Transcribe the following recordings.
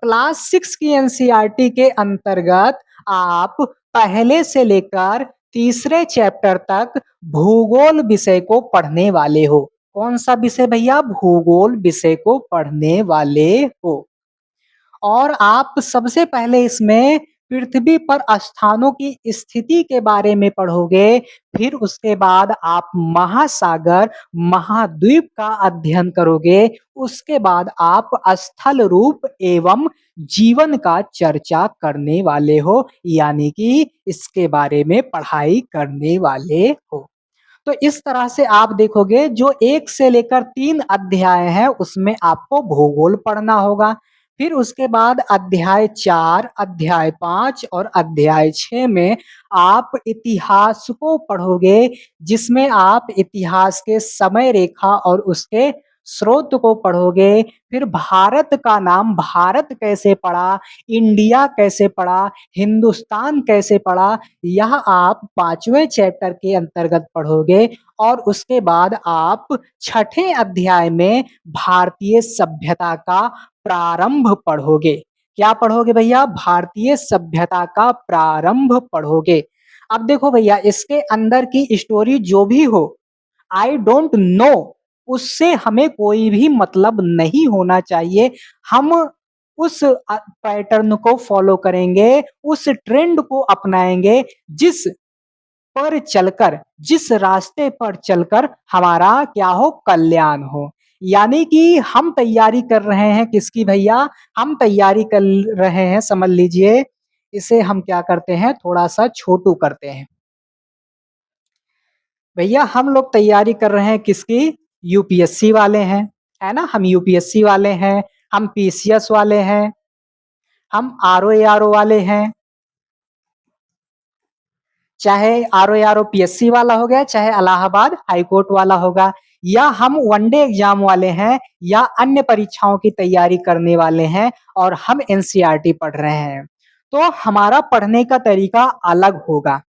Class 6 की NCERT के अंतर्गत आप पहले से लेकर तीसरे चैप्टर तक भूगोल विषय को पढ़ने वाले हो। कौन सा विषय भैया? भूगोल विषय को पढ़ने वाले हो। और आप सबसे पहले इसमें पृथ्वी पर स्थानों की स्थिति के बारे में पढ़ोगे, फिर उसके बाद आप महासागर, महाद्वीप का अध्ययन करोगे, उसके बाद आप स्थल रूप एवं जीवन का चर्चा करने वाले हो, यानी कि इसके बारे में पढ़ाई करने वाले हो। तो इस तरह से आप देखोगे जो 1 से लेकर 3 अध्याय हैं उसमें आपको भूगोल पढ़ना होगा। फिर उसके बाद अध्याय 4, अध्याय 5 और अध्याय 6 में आप इतिहास को पढ़ोगे, जिसमें आप इतिहास के समय रेखा और उसके स्रोत को पढ़ोगे। फिर भारत का नाम भारत कैसे पड़ा, इंडिया कैसे पड़ा, हिंदुस्तान कैसे पड़ा, यह आप 5वें चैप्टर के अंतर्गत पढ़ोगे। और उसके बाद आप 6ठे अध्याय में भारतीय सभ्यता का प्रारंभ पढ़ोगे। क्या पढ़ोगे भैया? भारतीय सभ्यता का प्रारंभ पढ़ोगे। अब देखो भैया, इसके अंदर की स्टोरी जो भी हो, आई डोंट नो, उससे हमें कोई भी मतलब नहीं होना चाहिए। हम उस पैटर्न को फॉलो करेंगे, उस ट्रेंड को अपनाएंगे जिस पर चलकर, जिस रास्ते पर चलकर हमारा क्या हो, कल्याण हो। यानी कि हम तैयारी कर रहे हैं किसकी भैया? हम तैयारी कर रहे हैं, समझ लीजिए इसे हम क्या करते हैं, थोड़ा सा छोटू करते हैं। भैया हम लोग तैयारी कर रहे हैं किसकी? यूपीएससी वाले हैं, है ना? हम यूपीएससी वाले हैं, हम पीसीएस वाले हैं, हम आरओ एआरओ वाले हैं। चाहे आरओ एआरओ पीएससी वाला हो गया, चाहे इलाहाबाद हाईकोर्ट वाला होगा, या हम वनडे एग्जाम वाले हैं, या अन्य परीक्षाओं की तैयारी करने वाले हैं और हम एनसीईआरटी पढ़ रहे हैं, तो हमारा पढ़ने का तरीका अलग होगा।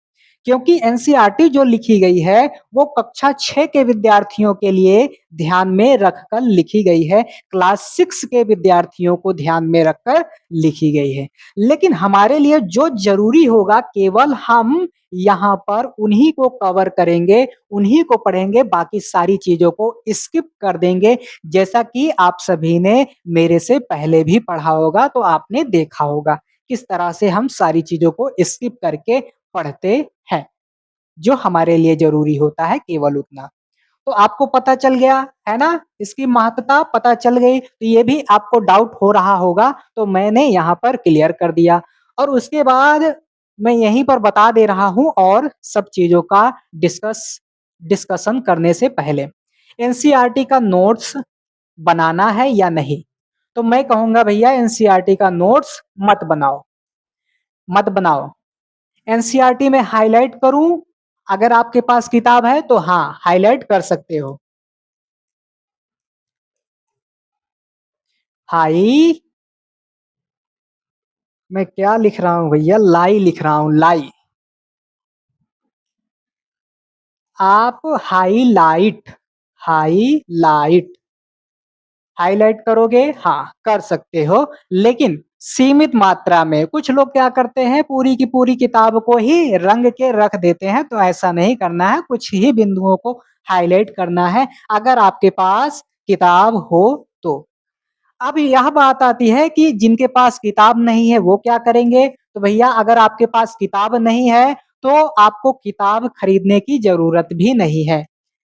क्योंकि एनसीईआरटी जो लिखी गई है वो कक्षा 6 के विद्यार्थियों के लिए ध्यान में रखकर लिखी गई है, क्लास 6 के विद्यार्थियों को ध्यान में रखकर लिखी गई है। लेकिन हमारे लिए जो जरूरी होगा, केवल हम यहाँ पर उन्हीं को कवर करेंगे, उन्हीं को पढ़ेंगे, बाकी सारी चीजों को स्किप कर देंगे। जैसा कि आप सभी ने मेरे से पहले भी पढ़ा होगा, तो आपने देखा होगा किस तरह से हम सारी चीजों को स्किप करके पढ़ते हैं। जो हमारे लिए ज़रूरी होता है केवल उतना। तो आपको पता चल गया, है ना? इसकी महत्ता पता चल गई, तो ये भी आपको डाउट हो रहा होगा, तो मैंने यहाँ पर क्लियर कर दिया। और उसके बाद मैं यहीं पर बता दे रहा हूँ, और सब चीज़ों का डिस्कशन करने से पहले एनसीईआरटी का नोट्स बनाना है या नहीं? तो मैं कहूँगा भैया एनसीईआरटी का नोट्स मत बनाओ, मत बनाओ। एनसीईआरटी में हाइलाइट करूं? अगर आपके पास किताब है तो हाँ, हाइलाइट कर सकते हो। हाई, मैं क्या लिख रहा हूं भैया? लाई लिख रहा हूं, लाई। आप हाईलाइट, हाईलाइट, हाइलाइट करोगे? हाँ, कर सकते हो, लेकिन सीमित मात्रा में। कुछ लोग क्या करते हैं, पूरी की पूरी किताब को ही रंग के रख देते हैं, तो ऐसा नहीं करना है, कुछ ही बिंदुओं को हाइलाइट करना है, अगर आपके पास किताब हो तो। अब यह बात आती है कि जिनके पास किताब नहीं है वो क्या करेंगे? तो भैया अगर आपके पास किताब नहीं है तो आपको किताब खरीदने की जरूरत भी नहीं है।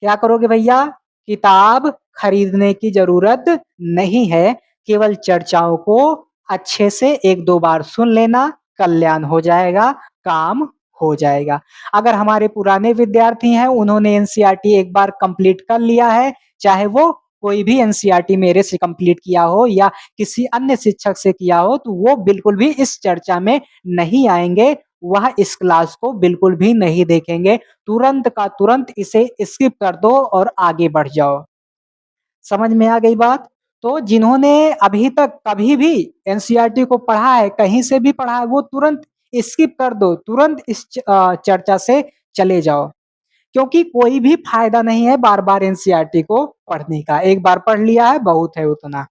क्या करोगे भैया? किताब खरीदने की जरूरत नहीं है, केवल चर्चाओं को अच्छे से 1-2 बार सुन लेना, कल्याण हो जाएगा, काम हो जाएगा। अगर हमारे पुराने विद्यार्थी हैं, उन्होंने एनसीईआरटी एक बार कंप्लीट कर लिया है, चाहे वो कोई भी एनसीईआरटी मेरे से कंप्लीट किया हो या किसी अन्य शिक्षक से किया हो, तो वो बिल्कुल भी इस चर्चा में नहीं आएंगे, वह इस क्लास को बिल्कुल भी नहीं देखेंगे। तुरंत का तुरंत इसे स्किप कर दो और आगे बढ़ जाओ। समझ में आ गई बात? तो जिन्होंने अभी तक कभी भी एनसीईआरटी को पढ़ा है, कहीं से भी पढ़ा है, वो तुरंत स्किप कर दो, तुरंत इस चर्चा से चले जाओ। क्योंकि कोई भी फायदा नहीं है बार-बार एनसीईआरटी को पढ़ने का। एक बार पढ़ लिया है, बहुत है उतना।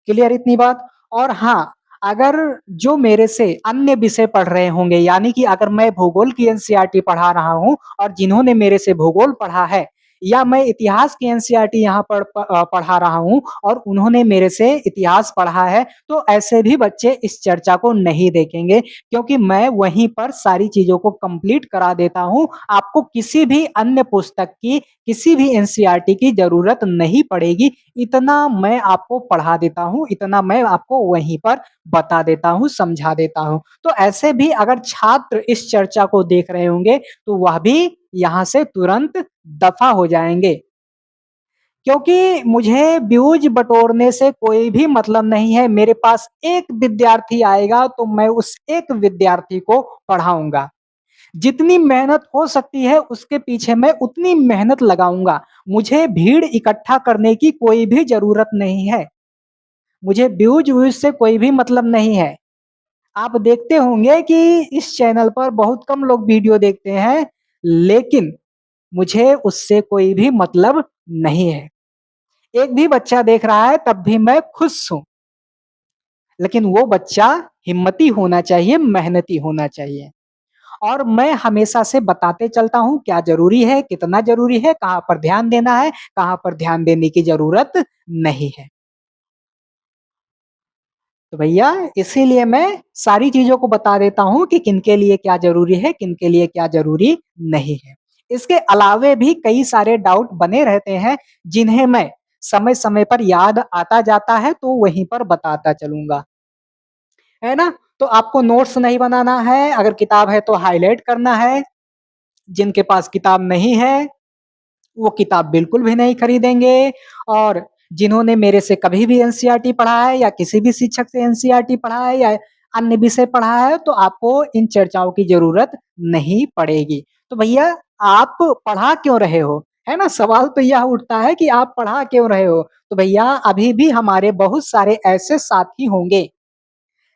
क्लियर इतनी बात? और हाँ, अगर जो मेरे से अन्य विषय पढ़ रहे होंगे, यानी कि अगर मैं भूगोल की एनसीईआरटी पढ़ा रहा हूँ और जिन्होंने मेरे से भूगोल पढ़ा है, या मैं इतिहास की एनसीईआरटी यहाँ पढ़ा रहा हूँ और उन्होंने मेरे से इतिहास पढ़ा है, तो ऐसे भी बच्चे इस चर्चा को नहीं देखेंगे, क्योंकि मैं वहीं पर सारी चीज़ों को कंप्लीट करा देता हूँ। आपको किसी भी अन्य पुस्तक की, किसी भी एनसीईआरटी की ज़रूरत नहीं पड़ेगी। इतना मैं आपको पढ़ा देता हूँ, इतना मैं आपको वहीं पर बता देता हूँ, समझा देता हूँ। तो ऐसे भी अगर छात्र इस चर्चा को देख रहे होंगे, तो वह भी यहाँ से तुरंत दफ़ा हो जाएँगे। क्योंकि मुझे व्यूज़ बटोरने से कोई भी मतलब नहीं है, मेरे पास एक विद्यार्थी आएगा तो मैं उस एक विद्यार्थी को पढ़ाऊँगा। जितनी मेहनत हो सकती है उसके पीछे मैं उतनी मेहनत लगाऊँगा। मुझे भीड़ इकट्ठा करने की कोई भी ज़रूरत नहीं है। मुझे व्यूज़ से कोई भी मतलब नहीं है। आप देखते होंगे कि इस चैनल पर बहुत कम लोग वीडियो देखते हैं, लेकिन मुझे उससे कोई भी मतलब नहीं है। एक भी बच्चा देख रहा है तब भी मैं खुश हूँ, लेकिन वो बच्चा हिम्मती होना चाहिए, मेहनती होना चाहिए। और मैं हमेशा से बताते चलता हूँ क्या ज़रूरी है, कितना ज़रूरी है, कहाँ पर ध्यान देना है, कहाँ पर ध्यान देने की ज़रूरत नहीं है। तो भैया इसीलिए मैं सारी चीज़ों को बता देता हूँ कि किनके लिए क्या ज़रूरी है, किनके लिए क्या ज़रूरी नहीं है। इसके अलावे भी कई सारे डाउट बने रहते हैं, जिन्हें मैं समय-समय पर याद आता जाता है तो वहीं पर बताता चलूँगा। है ना? तो आपको नोट्स नहीं बनाना है, अगर किताब है तो हाइलाइट करना है, जिनके पास किताब नहीं है वो किताब बिल्कुल भी नहीं खरीदेंगे, और जिन्होंने मेरे से कभी भी एनसीईआरटी पढ़ा है या किसी भी शिक्षक से एनसीईआरटी पढ़ा है या अन्य विषय पढ़ा है, तो आपको इन चर्चाओं की ज़रूरत नहीं पड़ेगी। तो भैया आप पढ़ा क्यों रहे हो? है ना? सवाल तो यह उठता है कि आप पढ़ा क्यों रहे हो? तो भैया अभी भी हमारे बहुत सारे ऐसे साथी होंगे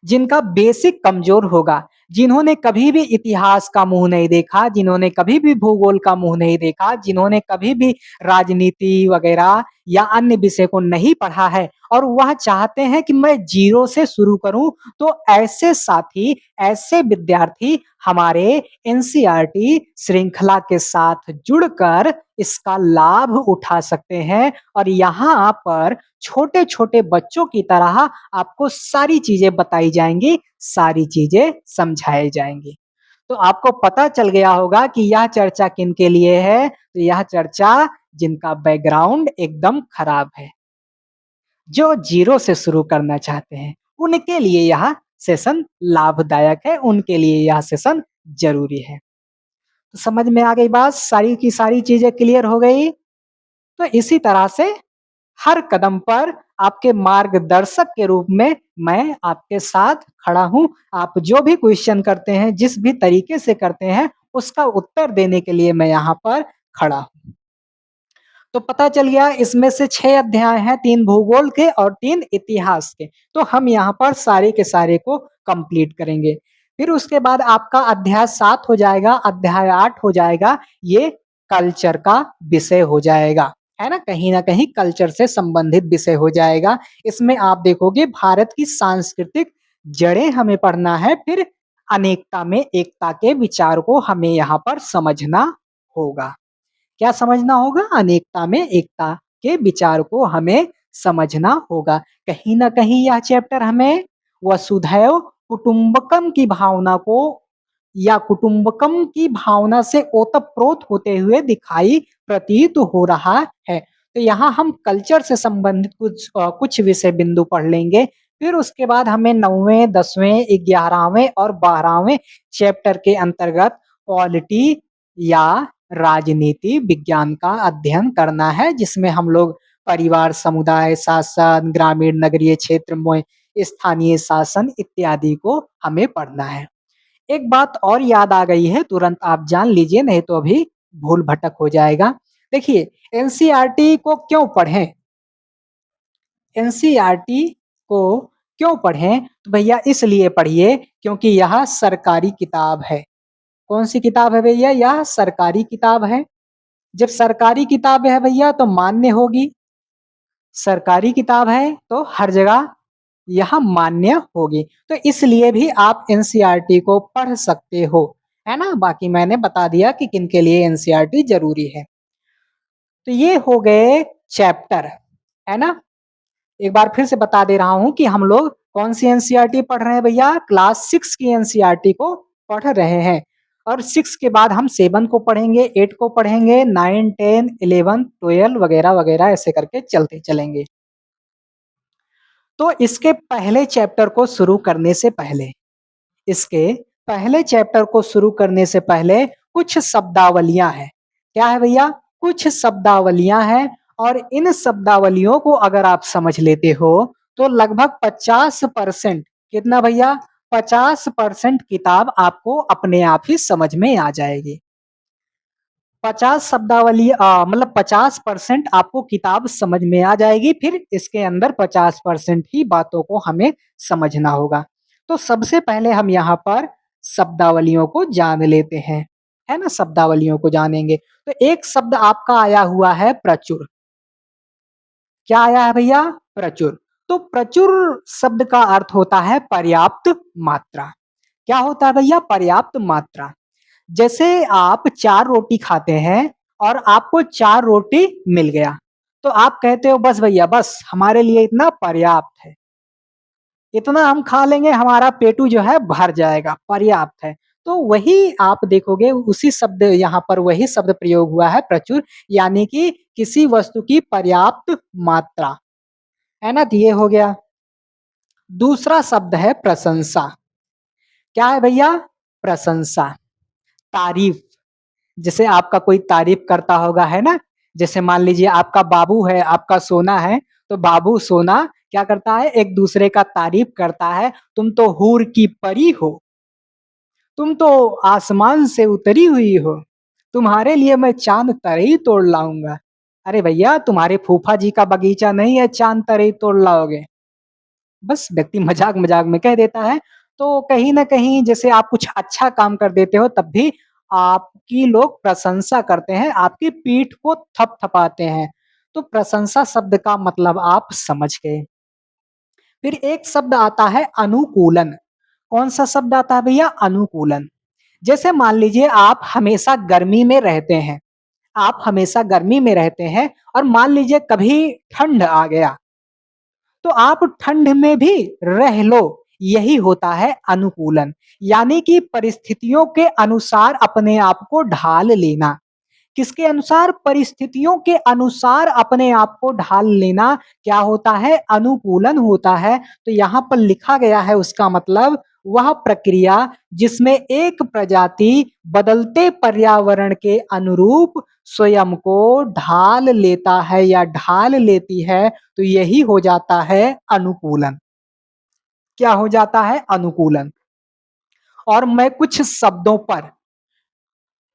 जिनका बेसिक कमज़ोर होगा, जिन्होंने कभी भी इतिहास का मुँह नहीं देखा, जिन्होंने कभी भी भूगोल का मुँह नहीं देखा, जिन्होंने कभी भी राजनीति वग़ैरह या अन्य विषय को नहीं पढ़ा है और वह चाहते हैं कि मैं ज़ीरो से शुरू करूँ, तो ऐसे साथी, ऐसे विद्यार्थी हमारे एनसीईआरटी श्रृंखला के साथ जुड़कर इसका लाभ उठा सकते हैं, और यहाँ पर छोटे-छोटे बच्चों की तरह आपको सारी चीज़ें बताई जाएँगी, सारी चीज़ें समझाई जाएँगी। तो आपको पता चल गया होगा कि यह चर्चा किनके लिए है, तो यह चर्चा जिनका बैकग्राउंड एकदम खराब है, जो ज़ीरो से शुरू करना चाहते हैं, उनके लिए यह सेशन लाभदायक है, उनके लिए यह सेशन ज़रूरी है। तो समझ में आ गई बात, सारी की सारी चीज़ें क्लियर हो गई? तो इसी तरह से हर कदम पर आपके मार्गदर्शक के रूप में मैं आपके साथ खड़ा हूँ। आप जो भी क्वेश्चन करते हैं, जिस भी तरीके से करते हैं, उसका उत्तर देने के लिए मैं यहाँ पर खड़ा हूँ। तो पता चल गया इसमें से 6 अध्याय हैं, 3 भूगोल के और 3 इतिहास के। तो हम यहाँ पर सारे के सारे को कंप्लीट करेंगे। फिर उसके बाद आपका अध्याय 7 हो जाएगा, अध्याय 8 हो जाएगा, ये कल्चर का विषय हो जाएगा। है ना? कहीं न कहीं कल्चर से संबंधित विषय हो जाएगा। इसमें आप देखोगे भारत की सांस्कृतिक जड़ें हमें पढ़ना है, फिर अनेकता में एकता के विचार को हमें यहाँ पर समझना होगा। क्या समझना होगा? अनेकता में एकता के विचार को हमें समझना होगा। कहीं न कहीं यह चैप्टर हमें वसुधैव कुटुम्बकम की भावना को या कुटुम्बकम की भावना से ओतप्रोत होते हुए दिखाई प्रतीत हो रहा है। तो यहाँ हम कल्चर से संबंधित कुछ विषय बिंदु पढ़ लेंगे। फिर उसके बाद हमें 9वें, 10वें, 11वें और 12वें चैप्टर के अंतर्गत पॉलिटी या राजनीति विज्ञान का अध्ययन करना है, जिसमें हम लोग परिवार, समुदाय, शासन, ग्रामीण, नगरीय क्षेत्र में स्थानीय शासन इत्यादि को हमें पढ़ना है। एक बात और याद आ गई है, तुरंत आप जान लीजिए, नहीं तो अभी भूल भटक हो जाएगा। देखिए, एनसीईआरटी को क्यों पढ़ें? एनसीईआरटी को क्यों पढ़ें? तो भैया इसलिए पढ़िए क्योंकि यह सरकारी किताब है। कौन-सी किताब है भैया? यह सरकारी किताब है। जब सरकारी किताब है भैया तो मान्य होगी। सरकारी किताब है तो हर जगह यह मान्य होगी। तो इसलिए भी आप एनसीईआरटी को पढ़ सकते हो, है ना? बाकी मैंने बता दिया कि किन के लिए एनसीईआरटी ज़रूरी है। तो ये हो गए चैप्टर, है ना? एक बार फिर से बता दे रहा हूँ कि हम लोग कौन-सी एनसीईआरटी पढ़ रहे हैं भैया? क्लास 6 की एनसीईआरटी को पढ़ रहे हैं और 6 के बाद हम 7 को पढ़ेंगे, 8 को पढ़ेंगे, 9, 10, 11, 12 वगैरह-वगैरह ऐसे करके चलते चलेंगे। तो इसके पहले चैप्टर को शुरू करने से पहले इसके पहले चैप्टर को शुरू करने से पहले कुछ शब्दावलियाँ हैं। क्या है भैया? कुछ शब्दावलियाँ हैं और इन शब्दावलियों को अगर आप समझ लेते हो, तो लगभग 50% कितना भैया? 50% किताब आपको अपने आप ही समझ में आ जाएगी। 50 शब्दावली मतलब 50% आपको किताब समझ में आ जाएगी, फिर इसके अंदर 50% ही बातों को हमें समझना होगा। तो सबसे पहले हम यहाँ पर शब्दावलियों को जान लेते हैं, है ना? शब्दावलियों को जानेंगे। तो एक शब्द आपका आया हुआ है प्रचुर। क्या आया है भैया? प्रचुर। तो प्रचुर शब्द का अर्थ होता है पर्याप्त मात्रा। क्या होता है भैया? पर्याप्त मात्रा। जैसे आप 4 रोटी खाते हैं और आपको 4 रोटी मिल गया, तो आप कहते हो बस भैया बस हमारे लिए इतना पर्याप्त है। इतना हम खा लेंगे हमारा पेटू जो है भर जाएगा, पर्याप्त है। तो वही आप देखोगे उसी शब्द यहाँ पर वही शब्द प्रयोग हुआ है प्रचुर यानी कि किसी वस्तु की पर्याप्त मात्रा, है ना? तो ये हो गया। दूसरा शब्द है प्रशंसा। क्या है भैया? प्रशंसा, तारीफ। जैसे आपका कोई तारीफ करता होगा, है ना? जैसे मान लीजिए आपका बाबू है, आपका सोना है, तो बाबू सोना क्या करता है? एक दूसरे का तारीफ करता है, तुम तो हूर की परी हो, तुम तो आसमान से उतरी हुई हो, तुम्हारे लिए मैं चाँद तरई तोड़ लाऊँगा। अरे भैया तुम्हारे फूफा जी का बगीचा नहीं है चाँद तरई तोड़ लाओगे। बस व्यक्ति मज़ाक-मज़ाक में कह देता है। तो कहीं न कहीं जैसे आप कुछ अच्छा काम कर देते हो तब भी आपकी लोग प्रशंसा करते हैं, आपकी पीठ को थपथपाते हैं। तो प्रशंसा शब्द का मतलब आप समझ गए। फिर एक शब्द आता है अनुकूलन। कौन-सा शब्द आता है भैया? अनुकूलन। जैसे मान लीजिए आप हमेशा गर्मी में रहते हैं, आप हमेशा गर्मी में रहते हैं और मान लीजिए कभी ठंड आ गया, तो आप ठंड में भी रह लो, यही होता है अनुकूलन। यानी कि परिस्थितियों के अनुसार अपने आप को ढाल लेना। किसके अनुसार? परिस्थितियों के अनुसार अपने आप को ढाल लेना क्या होता है? अनुकूलन होता है। तो यहाँ पर लिखा गया है उसका मतलब वह प्रक्रिया जिसमें एक प्रजाति बदलते पर्यावरण के अनुरूप स्वयं को ढाल लेता है या ढाल लेती है, तो यही हो जाता है अनुकूलन। क्या हो जाता है? अनुकूलन। और मैं कुछ शब्दों पर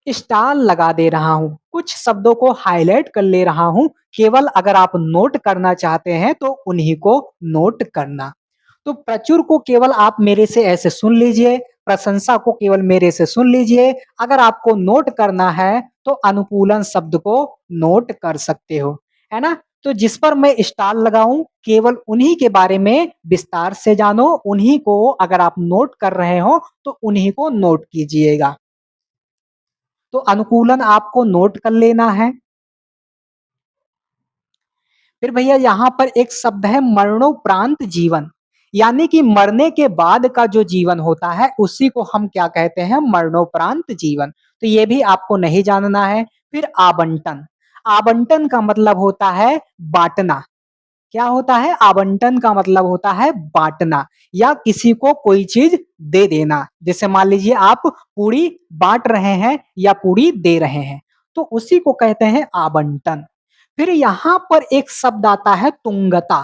स्टार लगा दे रहा हूँ, कुछ शब्दों को हाइलाइट कर ले रहा हूँ, केवल अगर आप नोट करना चाहते हैं तो उन्हीं को नोट करना। तो प्रचुर को केवल आप मेरे से ऐसे सुन लीजिए, प्रशंसा को केवल मेरे से सुन लीजिए, अगर आपको नोट करना है तो अनुकूलन शब्द को नोट कर सकते हो, है ना? तो जिस पर मैं स्टार लगाऊँ केवल उन्हीं के बारे में विस्तार से जानो, उन्हीं को अगर आप नोट कर रहे हो तो उन्हीं को नोट कीजिएगा। तो अनुकूलन आपको नोट कर लेना है। फिर भैया यहाँ पर एक शब्द है मरणोपरांत जीवन, यानी कि मरने के बाद का जो जीवन होता है उसी को हम क्या कहते हैं? मरणोपरांत जीवन। तो ये भी आपको नहीं जानना है। फिर आवंटन, आवंटन का मतलब होता है बाँटना। क्या होता है? आवंटन का मतलब होता है बाँटना या किसी को कोई चीज़ दे देना। जैसे मान लीजिए आप पूड़ी बाँट रहे हैं या पूड़ी दे रहे हैं, तो उसी को कहते हैं आवंटन। फिर यहाँ पर एक शब्द आता है तुंगता।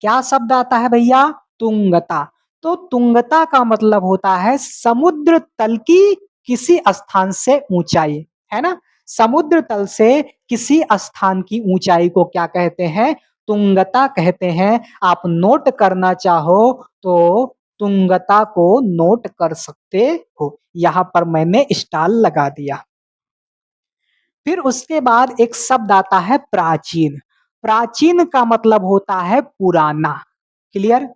क्या शब्द आता है भैया? तुंगता। तो तुंगता का मतलब होता है समुद्र तल की किसी स्थान से ऊँचाई, है ना? समुद्र तल से किसी स्थान की ऊँचाई को क्या कहते हैं? तुंगता कहते हैं। आप नोट करना चाहो तो तुंगता को नोट कर सकते हो। यहाँ पर मैंने स्टार लगा दिया। फिर उसके बाद एक शब्द आता है प्राचीन। प्राचीन का मतलब होता है पुराना। क्लियर?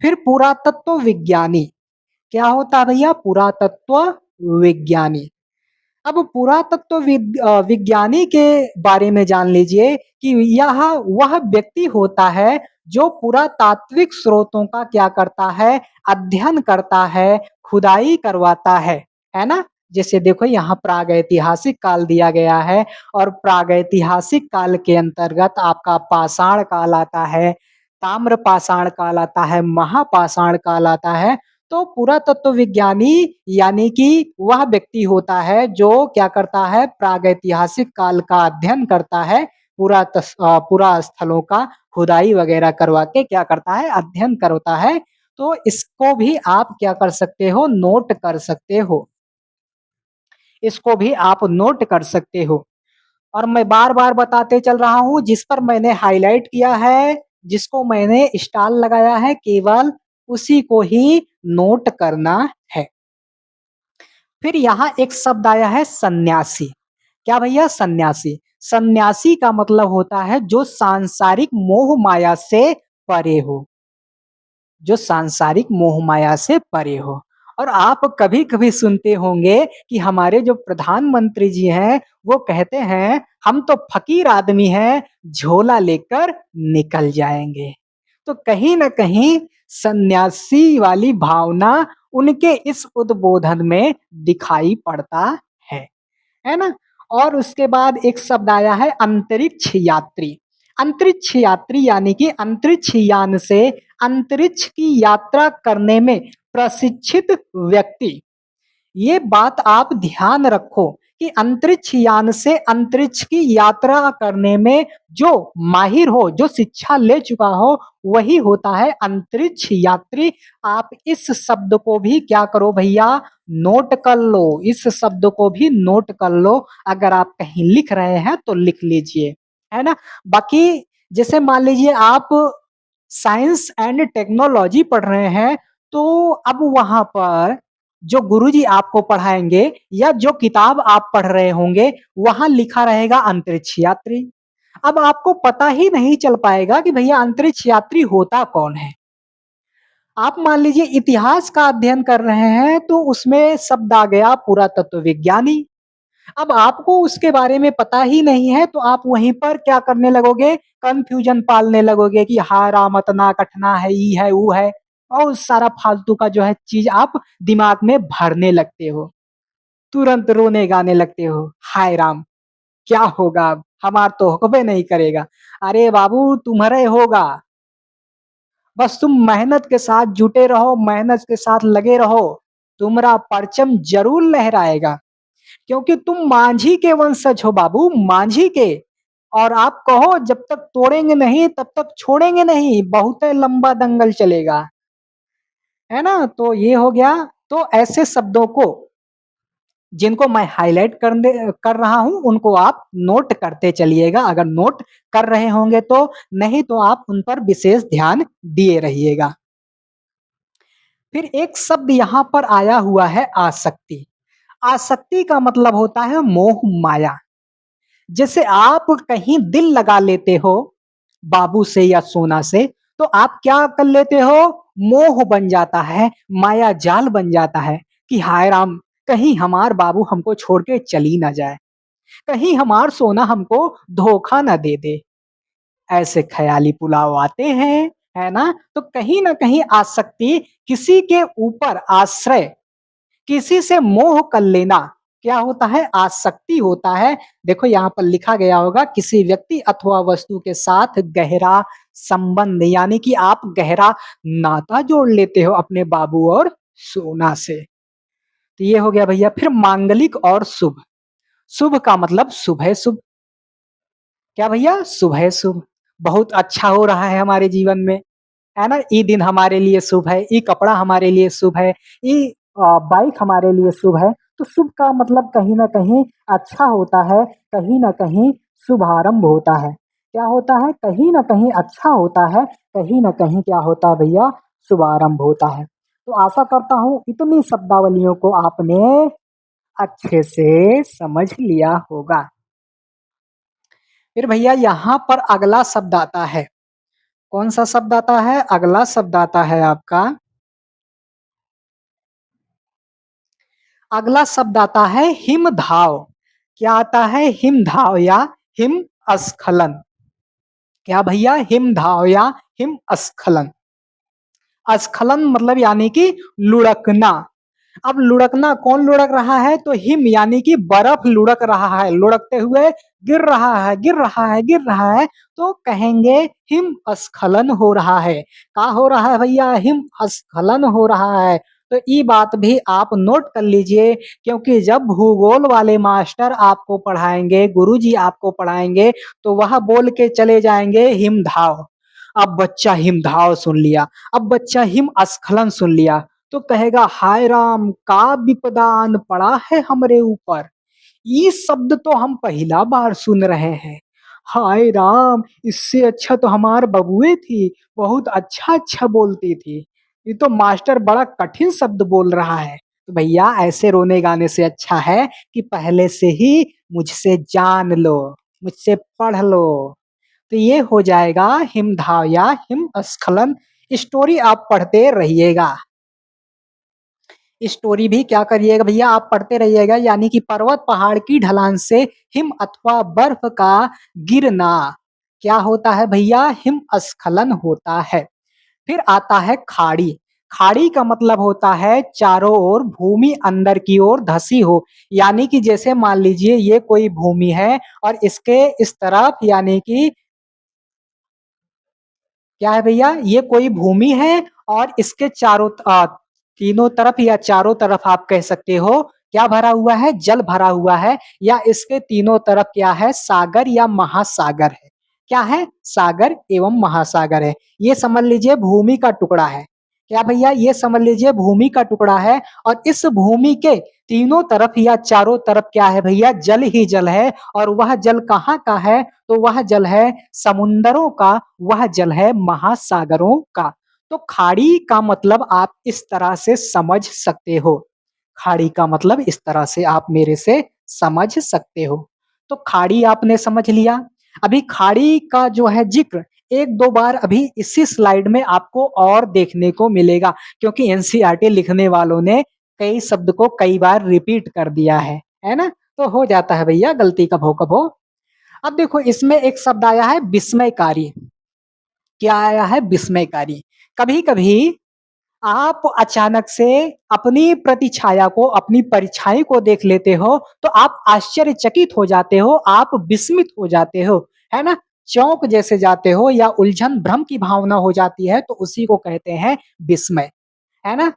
फिर पुरातत्व विज्ञानी, क्या होता है भैया? पुरातत्व विज्ञानी। अब विज्ञानी के बारे में जान लीजिए कि यह वह व्यक्ति होता है जो पुरातात्विक स्रोतों का क्या करता है? अध्ययन करता है, खुदाई करवाता है ना? जैसे देखो यहाँ प्रागैतिहासिक काल दिया गया है और प्रागैतिहासिक काल के अंतर्गत आपका पाषाण काल आता है, ताम्र पाषाण काल आता है, महापाषाण काल आता है। तो पुरातत्व विज्ञानी यानी कि वह व्यक्ति होता है जो क्या करता है? प्रागैतिहासिक काल का अध्ययन करता है, पुरा स्थलों का खुदाई वगैरह करवा के क्या करता है? अध्ययन करता है। तो इसको भी आप क्या कर सकते हो? नोट कर सकते हो। इसको भी आप नोट कर सकते हो। और मैं बार-बार बताते चल रहा हूँ, जिस पर मैंने हाइलाइट किया है, जिसको मैंने स्टार लगाया है, केवल उसी को ही नोट करना है। फिर यहाँ एक शब्द आया है सन्यासी। क्या भैया? सन्यासी। सन्यासी का मतलब होता है जो सांसारिक मोह माया से परे हो, जो सांसारिक मोह माया से परे हो। और आप कभी-कभी सुनते होंगे कि हमारे जो प्रधानमंत्री जी हैं, वो कहते हैं, "हम तो फ़कीर आदमी हैं, झोला लेकर निकल जाएँगे।" तो कहीं न कहीं सन्यासी वाली भावना उनके इस उद्बोधन में दिखाई पड़ता है। है ना? और उसके बाद एक शब्द आया है अंतरिक्ष यात्री। अंतरिक्ष यात्री यानी कि अंतरिक्ष यान से अंतरिक्ष की यात्रा करने में प्रशिक्षित व्यक्ति। ये बात आप ध्यान रखो कि अंतरिक्ष यान से अंतरिक्ष की यात्रा करने में जो माहिर हो, जो शिक्षा ले चुका हो, वही होता है अंतरिक्ष यात्री। आप इस शब्द को भी क्या करो भैया? नोट कर लो। इस शब्द को भी नोट कर लो। अगर आप कहीं लिख रहे हैं तो लिख लीजिए, है ना? बाकी जैसे मान लीजिए आप साइंस एंड टेक्नोलॉजी पढ़ रहे हैं, तो अब वहाँ पर जो गुरुजी आपको पढ़ाएँगे या जो किताब आप पढ़ रहे होंगे, वहाँ लिखा रहेगा अंतरिक्ष यात्री। अब आपको पता ही नहीं चल पाएगा कि भैया अंतरिक्ष यात्री होता कौन है? आप मान लीजिए इतिहास का अध्ययन कर रहे हैं, तो उसमें शब्द आ गया पुरातत्व विज्ञानी। अब आपको उसके बारे में पता ही नहीं है, तो आप वहीं पर क्या करने लगोगे? कन्फ्यूजन पालने लगोगे कि हाय राम! अतना कठिना है, ई है, वो है और सारा फालतू का जो है चीज़ आप दिमाग में भरने लगते हो। तुरंत रोने-गाने लगते हो, हाय राम! क्या होगा अब? हमार तो होबे नहीं करेगा। अरे बाबू तुम्हारे होगा, बस तुम मेहनत के साथ जुटे रहो, मेहनत के साथ लगे रहो, तुम्हारा परचम ज़रूर लहराएगा। क्योंकि तुम मांझी के वंशज हो बाबू, मांझी के। और आप कहो जब तक तोड़ेंगे नहीं तब तक छोड़ेंगे नहीं, बहुत लंबा दंगल चलेगा, है ना? तो ये हो गया। तो ऐसे शब्दों को जिनको मैं हाइलाइट कर रहा हूँ, उनको आप नोट करते चलिएगा, अगर नोट कर रहे होंगे तो, नहीं तो आप उन पर विशेष ध्यान दिए रहिएगा। फिर एक शब्द यहाँ पर आया हुआ है आसक्ति। आसक्ति का मतलब होता है मोह माया। जैसे आप कहीं दिल लगा लेते हो बाबू से या सोना से, तो आप क्या कर लेते हो? मोह बन जाता है, माया जाल बन जाता है कि हाय राम! कहीं हमार बाबू हमको छोड़ के चली ना जाए, कहीं हमार सोना हमको धोखा ना दे दे। ऐसे ख़याली पुलाव आते हैं, है ना? तो कहीं न कहीं आसक्ति किसी के ऊपर आश्रय, किसी से मोह कर लेना, क्या होता है? आसक्ति होता है। देखो यहाँ पर लिखा गया होगा किसी व्यक्ति अथवा वस्तु के साथ गहरा संबंध यानी कि आप गहरा नाता जोड़ लेते हो अपने बाबू और सोना से। तो ये हो गया भैया। फिर मांगलिक और शुभ। शुभ का मतलब सुबह-शुभ। क्या भैया? सुबह-शुभ। बहुत अच्छा हो रहा है हमारे जीवन में। है ना? ये दिन हमारे लिए शुभ है, ये कपड़ा हमारे लिए शुभ है, ये बाइक हमारे लिए शुभ है। तो शुभ का मतलब कहीं न कहीं अच्छा होता है, कहीं न कहीं शुभारंभ होता है। क्या होता है? कहीं न कहीं अच्छा होता है, कहीं न कहीं क्या होता है भैया? शुभारंभ होता है। तो आशा करता हूँ इतनी शब्दावलियों को आपने अच्छे से समझ लिया होगा। फिर भैया यहाँ पर अगला शब्द आता है कौन-सा शब्द आता है? अगला शब्द आता है आपका अगला शब्द आता है हिमधाव। क्या आता है? हिमधाव या हिमस्खलन। क्या भैया? हिमधाव या हिमस्खलन। स्खलन मतलब यानी कि लुढ़कना। अब लुढ़कना कौन लुढ़क रहा है? तो हिम यानी कि बर्फ लुढ़क रहा है, लुढ़कते हुए गिर रहा है, गिर रहा है, गिर रहा है, तो कहेंगे हिमस्खलन हो रहा है। क्या हो रहा है भैया? हिमस्खलन हो रहा है। तो ये बात भी आप नोट कर लीजिए, क्योंकि जब भूगोल वाले मास्टर आपको पढ़ाएँगे, गुरुजी आपको पढ़ाएँगे, तो वह बोल के चले जाएँगे हिमधाव। अब बच्चा हिमधाव सुन लिया, अब बच्चा हिमस्खलन सुन लिया, तो कहेगा हाय राम का विपदा आन पड़ा है हमरे ऊपर। ये शब्द तो हम पहला बार सुन रहे हैं। हाय राम! इससे अच्छा तो हमार बबुए थी, बहुत अच्छा-अच्छा बोलती थी। ये तो मास्टर बड़ा कठिन शब्द बोल रहा है। तो भैया ऐसे रोने-गाने से अच्छा है कि पहले से ही मुझसे जान लो, मुझसे पढ़ लो। तो ये हो जाएगा हिमधाव या हिमस्खलन। स्टोरी आप पढ़ते रहिएगा। स्टोरी भी क्या करिएगा भैया, आप पढ़ते रहिएगा, यानी कि पर्वत पहाड़ की ढलान से हिम अथवा बर्फ का गिरना क्या होता है भैया? हिमस्खलन होता है। फिर आता है खाड़ी। खाड़ी का मतलब होता है चारों ओर भूमि अंदर की ओर धसी हो, यानी कि जैसे मान लीजिए ये कोई भूमि है और इसके इस तरफ यानी कि क्या है भैया? ये कोई भूमि है और इसके तीनों तरफ या चारों तरफ आप कह सकते हो, क्या भरा हुआ है? जल भरा हुआ है, या इसके तीनों तरफ क्या है? सागर या महासागर है। क्या है? सागर एवं महासागर है। ये समझ लीजिए भूमि का टुकड़ा है। क्या भैया? ये समझ लीजिए भूमि का टुकड़ा है और इस भूमि के तीनों तरफ या चारों तरफ क्या है भैया? जल ही जल है, और वह जल कहाँ का है? तो वह जल है समुंदरों का, वह जल है महासागरों का। तो खाड़ी का मतलब आप इस तरह से समझ सकते हो। खाड़ी का मतलब इस तरह से आप मेरे से समझ सकते हो। तो खाड़ी आपने समझ लिया। अभी खाड़ी का जो है ज़िक्र 1-2 बार अभी इसी स्लाइड में आपको और देखने को मिलेगा, क्योंकि एनसीईआरटी लिखने वालों ने कई शब्द को कई बार रिपीट कर दिया है ना? तो हो जाता है भैया गलती कभो-कभो। अब देखो इसमें एक शब्द आया है विस्मयकारी। क्या आया है? विस्मयकारी। कभी-कभी आप अचानक से अपनी प्रतिछाया को, अपनी परछाई को देख लेते हो, तो आप आश्चर्यचकित हो जाते हो, आप विस्मित हो जाते हो, है ना? चौंक जैसे जाते हो या उलझन, भ्रम की भावना हो जाती है, तो उसी को कहते हैं विस्मय, है ना?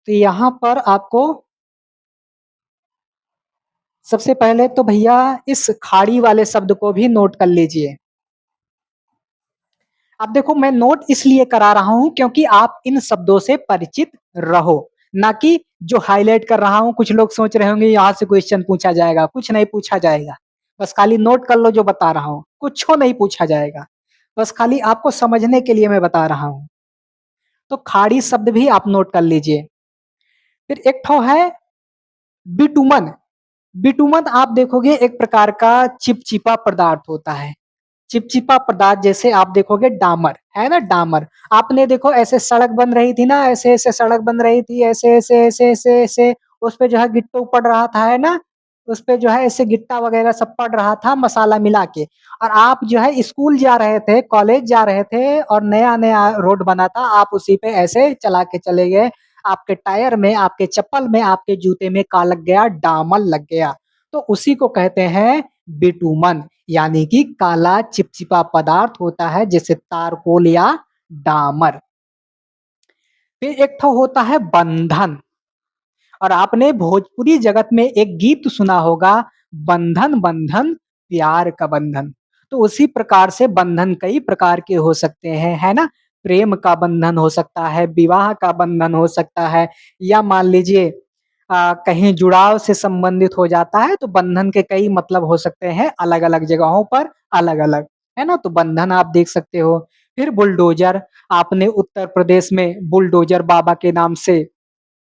तो यहाँ पर आपको सबसे पहले तो भैया इस खाड़ी वाले शब्द को भी नोट कर लीजिए। अब देखो मैं नोट इसलिए करा रहा हूँ क्योंकि आप इन शब्दों से परिचित रहो, ना कि जो हाइलाइट कर रहा हूँ कुछ लोग सोच रहे होंगे यहाँ से क्वेश्चन पूछा जाएगा, कुछ नहीं पूछा जाएगा। बस खाली नोट कर लो जो बता रहा हूँ, कुछो नहीं पूछा जाएगा। बस खाली आपको समझने के लिए मैं बता रहा हूँ। तो खाड़ी शब्द भी आप नोट कर लीजिए। फिर एक ठो है बिटुमन। बिटुमन आप देखोगे एक प्रकार का चिपचिपा पदार्थ होता है। चिपचिपा पदार्थ जैसे आप देखोगे डामर, है ना डामर। आपने देखो ऐसे सड़क बन रही थी ना, ऐसे-ऐसे सड़क बन रही थी, ऐसे-ऐसे, ऐसे-ऐसे, ऐसे उसपे जो है गिट्टू पड़ रहा था, है ना? उसपे जो है ऐसे गिट्टा वगैरह सब पड़ रहा था मसाला मिला के, और आप जो है स्कूल जा रहे थे, कॉलेज जा रहे थे और नया-नया रोड बना था, आप उसी पे ऐसे चला के चले गए। आपके टायर में, आपके चप्पल में, आपके जूते में क्या लग गया? डामर लग गया। तो उसी को कहते हैं बिटुमन। यानी कि काला चिपचिपा पदार्थ होता है जैसे तारकोल या डामर। फिर एक ठो होता है बंधन, और आपने भोजपुरी जगत में एक गीत सुना होगा, बंधन बंधन प्यार का बंधन। तो उसी प्रकार से बंधन कई प्रकार के हो सकते हैं, है ना? प्रेम का बंधन हो सकता है, विवाह का बंधन हो सकता है, या मान लीजिए कहीं जुड़ाव से संबंधित हो जाता है, तो बंधन के कई मतलब हो सकते हैं अलग-अलग जगहों पर अलग-अलग, है ना? तो बंधन आप देख सकते हो। फिर बुलडोज़र, आपने उत्तर प्रदेश में बुलडोज़र बाबा के नाम से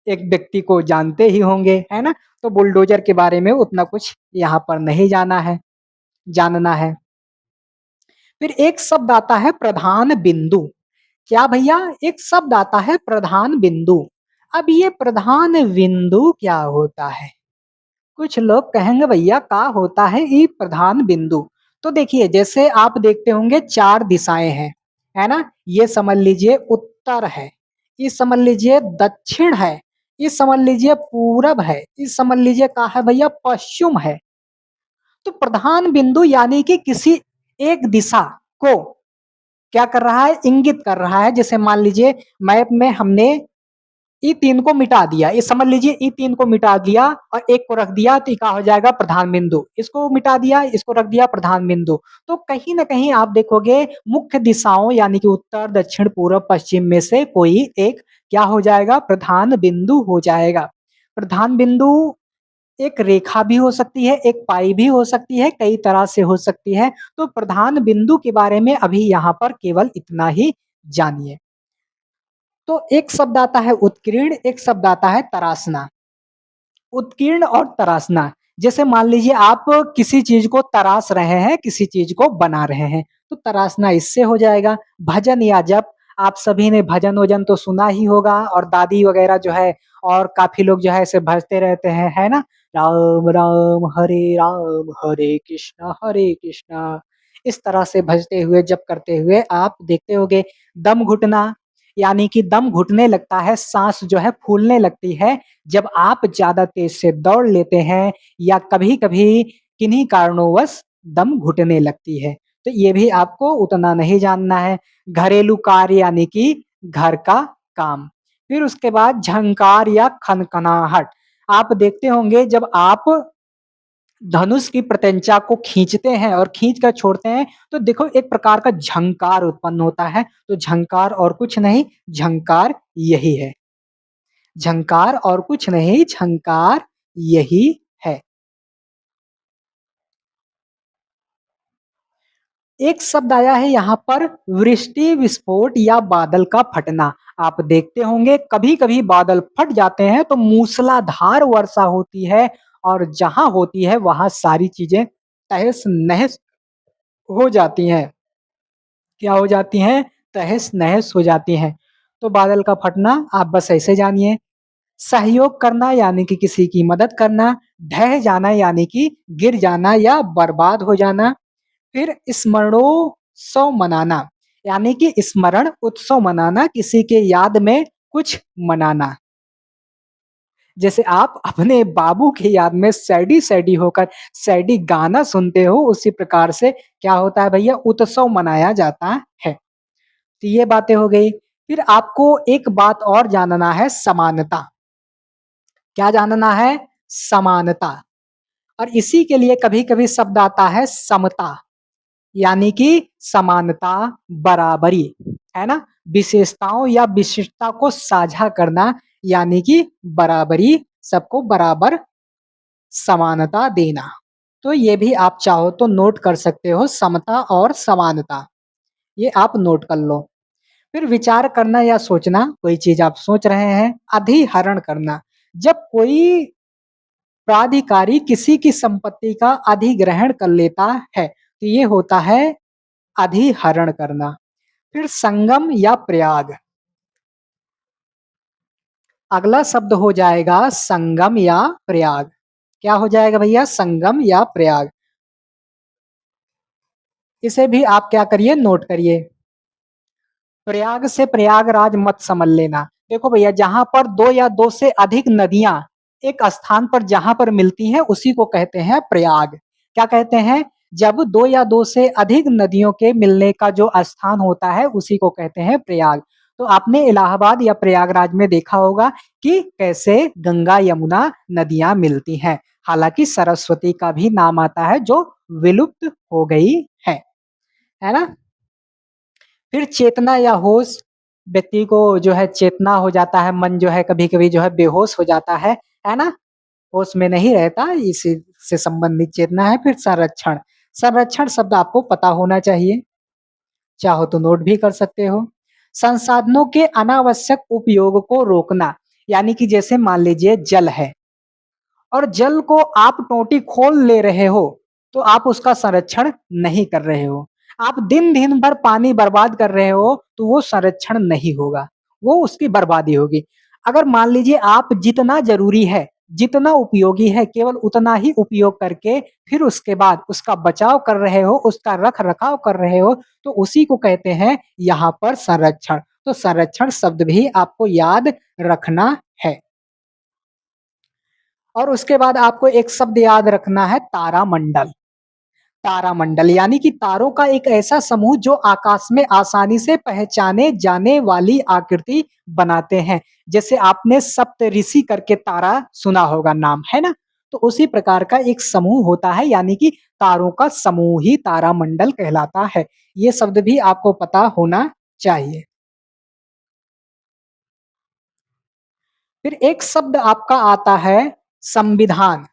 एक व्यक्ति को जानते ही होंगे, है ना? तो बुलडोज़र के बारे में उतना कुछ यहाँ पर नहीं जानना है। फिर एक शब्द आता है प्रधान बिंदु। क्या भैया? एक शब्द आता है प्रधान बिंदु। अब ये प्रधान बिंदु क्या होता है? कुछ लोग कहेंगे भैया क्या होता है ये प्रधान बिंदु? तो देखिए जैसे आप देखते होंगे 4 दिशाएं हैं, है ना? ये समझ लीजिए उत्तर है, ये समझ लीजिए दक्षिण है, ये समझ लीजिए पूरब है, ये समझ लीजिए क्या है भैया पश्चिम है। तो प्रधान बिंदु यानी कि किसी एक दिशा को क्या कर रहा है? इंगित कर रहा है। जैसे मान लीजिए मैप में हमने ई 3 को मिटा दिया, ये समझ लीजिए ई 3 को मिटा दिया और एक को रख दिया तो ये क्या हो जाएगा? प्रधान बिंदु। इसको मिटा दिया, इसको रख दिया प्रधान बिंदु। तो कहीं न कहीं आप देखोगे मुख्य दिशाओं यानी कि उत्तर, दक्षिण, पूरब, पश्चिम में से कोई एक क्या हो जाएगा? प्रधान बिंदु हो जाएगा। प्रधान बिंदु एक रेखा भी हो सकती है, एक पाई भी हो सकती है, कई तरह से हो सकती है। तो प्रधान बिंदु के बारे में अभी यहाँ पर केवल इतना ही जानिए। तो एक शब्द आता है उत्कीर्ण, एक शब्द आता है तराशना। उत्कीर्ण और तराशना, जैसे मान लीजिए आप किसी चीज़ को तराश रहे हैं, किसी चीज़ को बना रहे हैं, तो तराशना इससे हो जाएगा। भजन या जप, आप सभी ने भजन-वजन तो सुना ही होगा और दादी वगैरह जो है और काफ़ी लोग जो है ऐसे भजते रहते हैं, है ना? राम राम, हरे कृष्णा, इस तरह से भजते हुए, जप करते हुए आप देखते होंगे। दम घुटना, यानी कि दम घुटने लगता है, साँस जो है फूलने लगती है, जब आप ज़्यादा तेज़ से दौड़ लेते हैं या कभी-कभी किन्हीं कारणोंवश दम घुटने लगती है। तो ये भी आपको उतना नहीं जानना है। घरेलू कार्य यानी कि घर का काम। फिर उसके बाद झंकार या खनखनाहट। आप देखते होंगे जब आप धनुष की प्रत्यंचा को खींचते हैं और खींच कर छोड़ते हैं, तो देखो एक प्रकार का झंकार उत्पन्न होता है। तो झंकार और कुछ नहीं, झंकार यही है। झंकार और कुछ नहीं, झंकार यही है। एक शब्द आया है यहाँ पर वृष्टि विस्फोट या बादल का फटना। आप देखते होंगे कभी-कभी बादल फट जाते हैं तो मूसलाधार वर्षा होती है और जहाँ होती है वहाँ सारी चीज़ें तहस-नहस हो जाती हैं। क्या हो जाती हैं? तहस-नहस हो जाती हैं। तो बादल का फटना आप बस ऐसे जानिए। सहयोग करना यानी कि किसी की मदद करना, ढह जाना यानी कि गिर जाना या बर्बाद हो जाना। फिर स्मरणोत्सव मनाना, यानी कि स्मरण उत्सव मनाना, किसी के याद में कुछ मनाना। जैसे आप अपने बाबू की याद में सैडी-सैडी होकर सैडी गाना सुनते हो, उसी प्रकार से क्या होता है भैया उत्सव मनाया जाता है। तो ये बातें हो गई। फिर आपको एक बात और जानना है समानता। क्या जानना है? समानता। और इसी के लिए कभी-कभी शब्द आता है समता, यानी कि समानता, बराबरी, है ना? विशेषताओं या विशिष्टता को साझा करना, यानी कि बराबरी, सबको बराबर समानता देना। तो ये भी आप चाहो तो नोट कर सकते हो, समता और समानता, ये आप नोट कर लो। फिर विचार करना या सोचना, कोई चीज़ आप सोच रहे हैं। अधिहरण करना, जब कोई प्राधिकारी किसी की संपत्ति का अधिग्रहण कर लेता है, तो ये होता है अधिहरण करना। फिर संगम या प्रयाग, अगला शब्द हो जाएगा संगम या प्रयाग। क्या हो जाएगा भैया? संगम या प्रयाग। इसे भी आप क्या करिए? नोट करिए। प्रयाग से प्रयागराज मत समझ लेना। देखो भैया जहाँ पर 2 या 2 से अधिक नदियाँ एक स्थान पर जहाँ पर मिलती हैं उसी को कहते हैं प्रयाग। क्या कहते हैं? जब 2 या 2 से अधिक नदियों के मिलने का जो स्थान होता है उसी को कहते हैं प्रयाग। तो आपने इलाहाबाद या प्रयागराज में देखा होगा कि कैसे गंगा, यमुना नदियाँ मिलती हैं। हालाँकि सरस्वती का भी नाम आता है जो विलुप्त हो गई है ना? फिर चेतना या होश, व्यक्ति को जो है चेतना हो जाता है, मन जो है कभी-कभी जो है बेहोश हो जाता है ना? होश में नहीं रहता, इसी से संबंधित चेतना है। फिर संरक्षण, संरक्षण शब्द आपको पता होना चाहिए, चाहो तो नोट भी कर सकते हो। संसाधनों के अनावश्यक उपयोग को रोकना, यानी कि जैसे मान लीजिए जल है और जल को आप टोंटी खोल ले रहे हो, तो आप उसका संरक्षण नहीं कर रहे हो। आप दिन-दिन भर पानी बर्बाद कर रहे हो, तो वो संरक्षण नहीं होगा, वो उसकी बर्बादी होगी। अगर मान लीजिए आप जितना ज़रूरी है, जितना उपयोगी है, केवल उतना ही उपयोग करके फिर उसके बाद उसका बचाव कर रहे हो, उसका रख-रखाव कर रहे हो, तो उसी को कहते हैं यहाँ पर संरक्षण। तो संरक्षण शब्द भी आपको याद रखना है। और उसके बाद आपको एक शब्द याद रखना है तारामंडल। तारामंडल यानी कि तारों का एक ऐसा समूह जो आकाश में आसानी से पहचाने जाने वाली आकृति बनाते हैं। जैसे आपने सप्तऋषि करके तारा सुना होगा नाम, है ना? तो उसी प्रकार का एक समूह होता है यानी कि तारों का समूह ही तारामंडल कहलाता है। ये शब्द भी आपको पता होना चाहिए। फिर एक शब्द आपका आता है संविधान।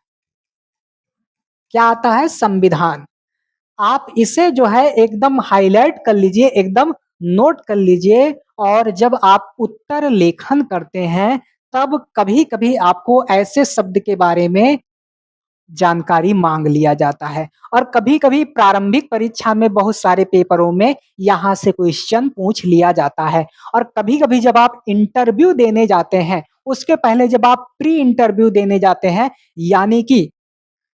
क्या आता है? संविधान। आप इसे जो है एकदम हाइलाइट कर लीजिए, एकदम नोट कर लीजिए और जब आप उत्तर लेखन करते हैं, तब कभी-कभी आपको ऐसे शब्द के बारे में जानकारी माँग लिया जाता है और कभी-कभी प्रारंभिक परीक्षा में बहुत सारे पेपरों में यहाँ से क्वेश्चन पूछ लिया जाता है और कभी-कभी जब आप इंटरव्यू देने जाते हैं, उसके पहले जब आप प्री इंटरव्यू देने जाते हैं, यानी कि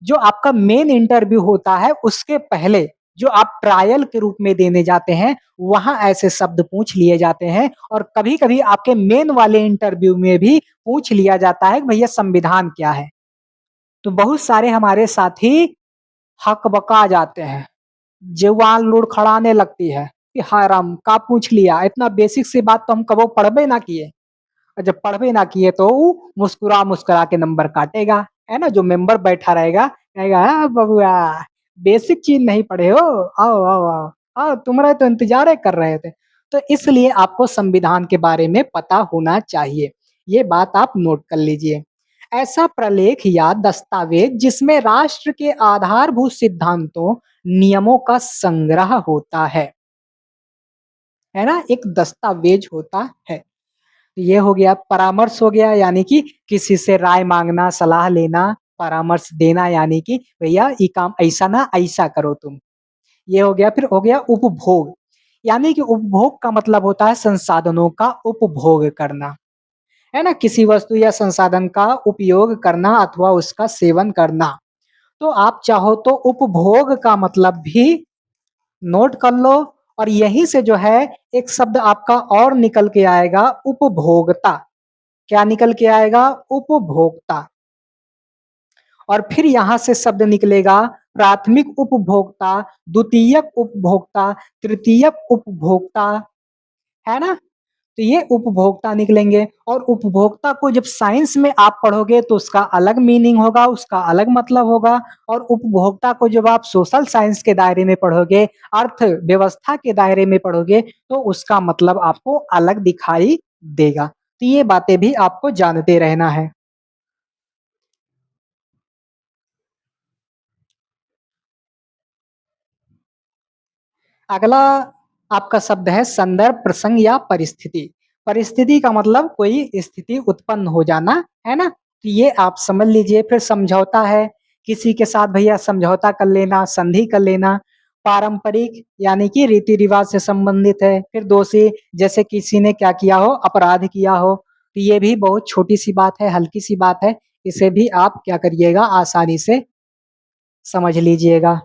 जो आपका मेन इंटरव्यू होता है, उसके पहले जो आप ट्रायल के रूप में देने जाते हैं, वहाँ ऐसे शब्द पूछ लिए जाते हैं और कभी-कभी आपके मेन वाले इंटरव्यू में भी पूछ लिया जाता है कि भैया संविधान क्या है? तो बहुत सारे हमारे साथी हकबका जाते हैं, जुबान लुड़खड़ाने लगती है कि हाय राम! का पूछ लिया? इतना बेसिक सी बात तो हम कबो पढ़बे ना किए। और जब पढ़बे ना किए तो ऊ मुस्कुरा-मुस्कुरा के नंबर काटेगा, है ना? जो मेंबर बैठा रहेगा, कहेगा, "हाँ बबुआ, बेसिक चीज़ नहीं पढ़े हो, आओ, आओ, आओ। आओ, तुम्हारा तो इंतज़ार ही कर रहे थे।" तो इसलिए आपको संविधान के बारे में पता होना चाहिए। ये बात आप नोट कर लीजिए। ऐसा प्रलेख या दस्तावेज जिसमें राष्ट्र के आधारभूत सिद्धांतों, नियमों का संग्रह होता है ना? एक दस्तावेज होता है। ये हो गया, परामर्श हो गया यानी कि किसी से राय माँगना, सलाह लेना, परामर्श देना यानी कि भैया ये काम ऐसा ना ऐसा करो तुम। ये हो गया, फिर हो गया उपभोग, यानी कि उपभोग का मतलब होता है संसाधनों का उपभोग करना, है ना? किसी वस्तु या संसाधन का उपयोग करना अथवा उसका सेवन करना। तो आप चाहो तो उपभोग का मतलब भी नोट कर लो और यहीं से जो है एक शब्द आपका और निकल के आएगा उपभोक्ता। क्या निकल के आएगा? उपभोक्ता। और फिर यहाँ से शब्द निकलेगा प्राथमिक उपभोक्ता, द्वितीयक उपभोक्ता, तृतीयक उपभोक्ता, है ना? तो ये उपभोक्ता निकलेंगे और उपभोक्ता को जब साइंस में आप पढ़ोगे तो उसका अलग मीनिंग होगा, उसका अलग मतलब होगा और उपभोक्ता को जब आप सोशल साइंस के दायरे में पढ़ोगे, अर्थव्यवस्था के दायरे में पढ़ोगे, तो उसका मतलब आपको अलग दिखाई देगा। तो ये बातें भी आपको जानते रहना है। अगला आपका शब्द है संदर्भ, प्रसंग या परिस्थिति। परिस्थिति का मतलब कोई स्थिति उत्पन्न हो जाना, है ना? तो ये आप समझ लीजिए। फिर समझौता है, किसी के साथ भैया समझौता कर लेना, संधि कर लेना। पारंपरिक यानी कि रीति-रिवाज से संबंधित है। फिर दोषी, जैसे किसी ने क्या किया हो, अपराध किया हो। तो ये भी बहुत छोटी-सी बात है, हल्की-सी बात है। इसे भी आप क्या करिएगा, आसानी से समझ लीजिएगा।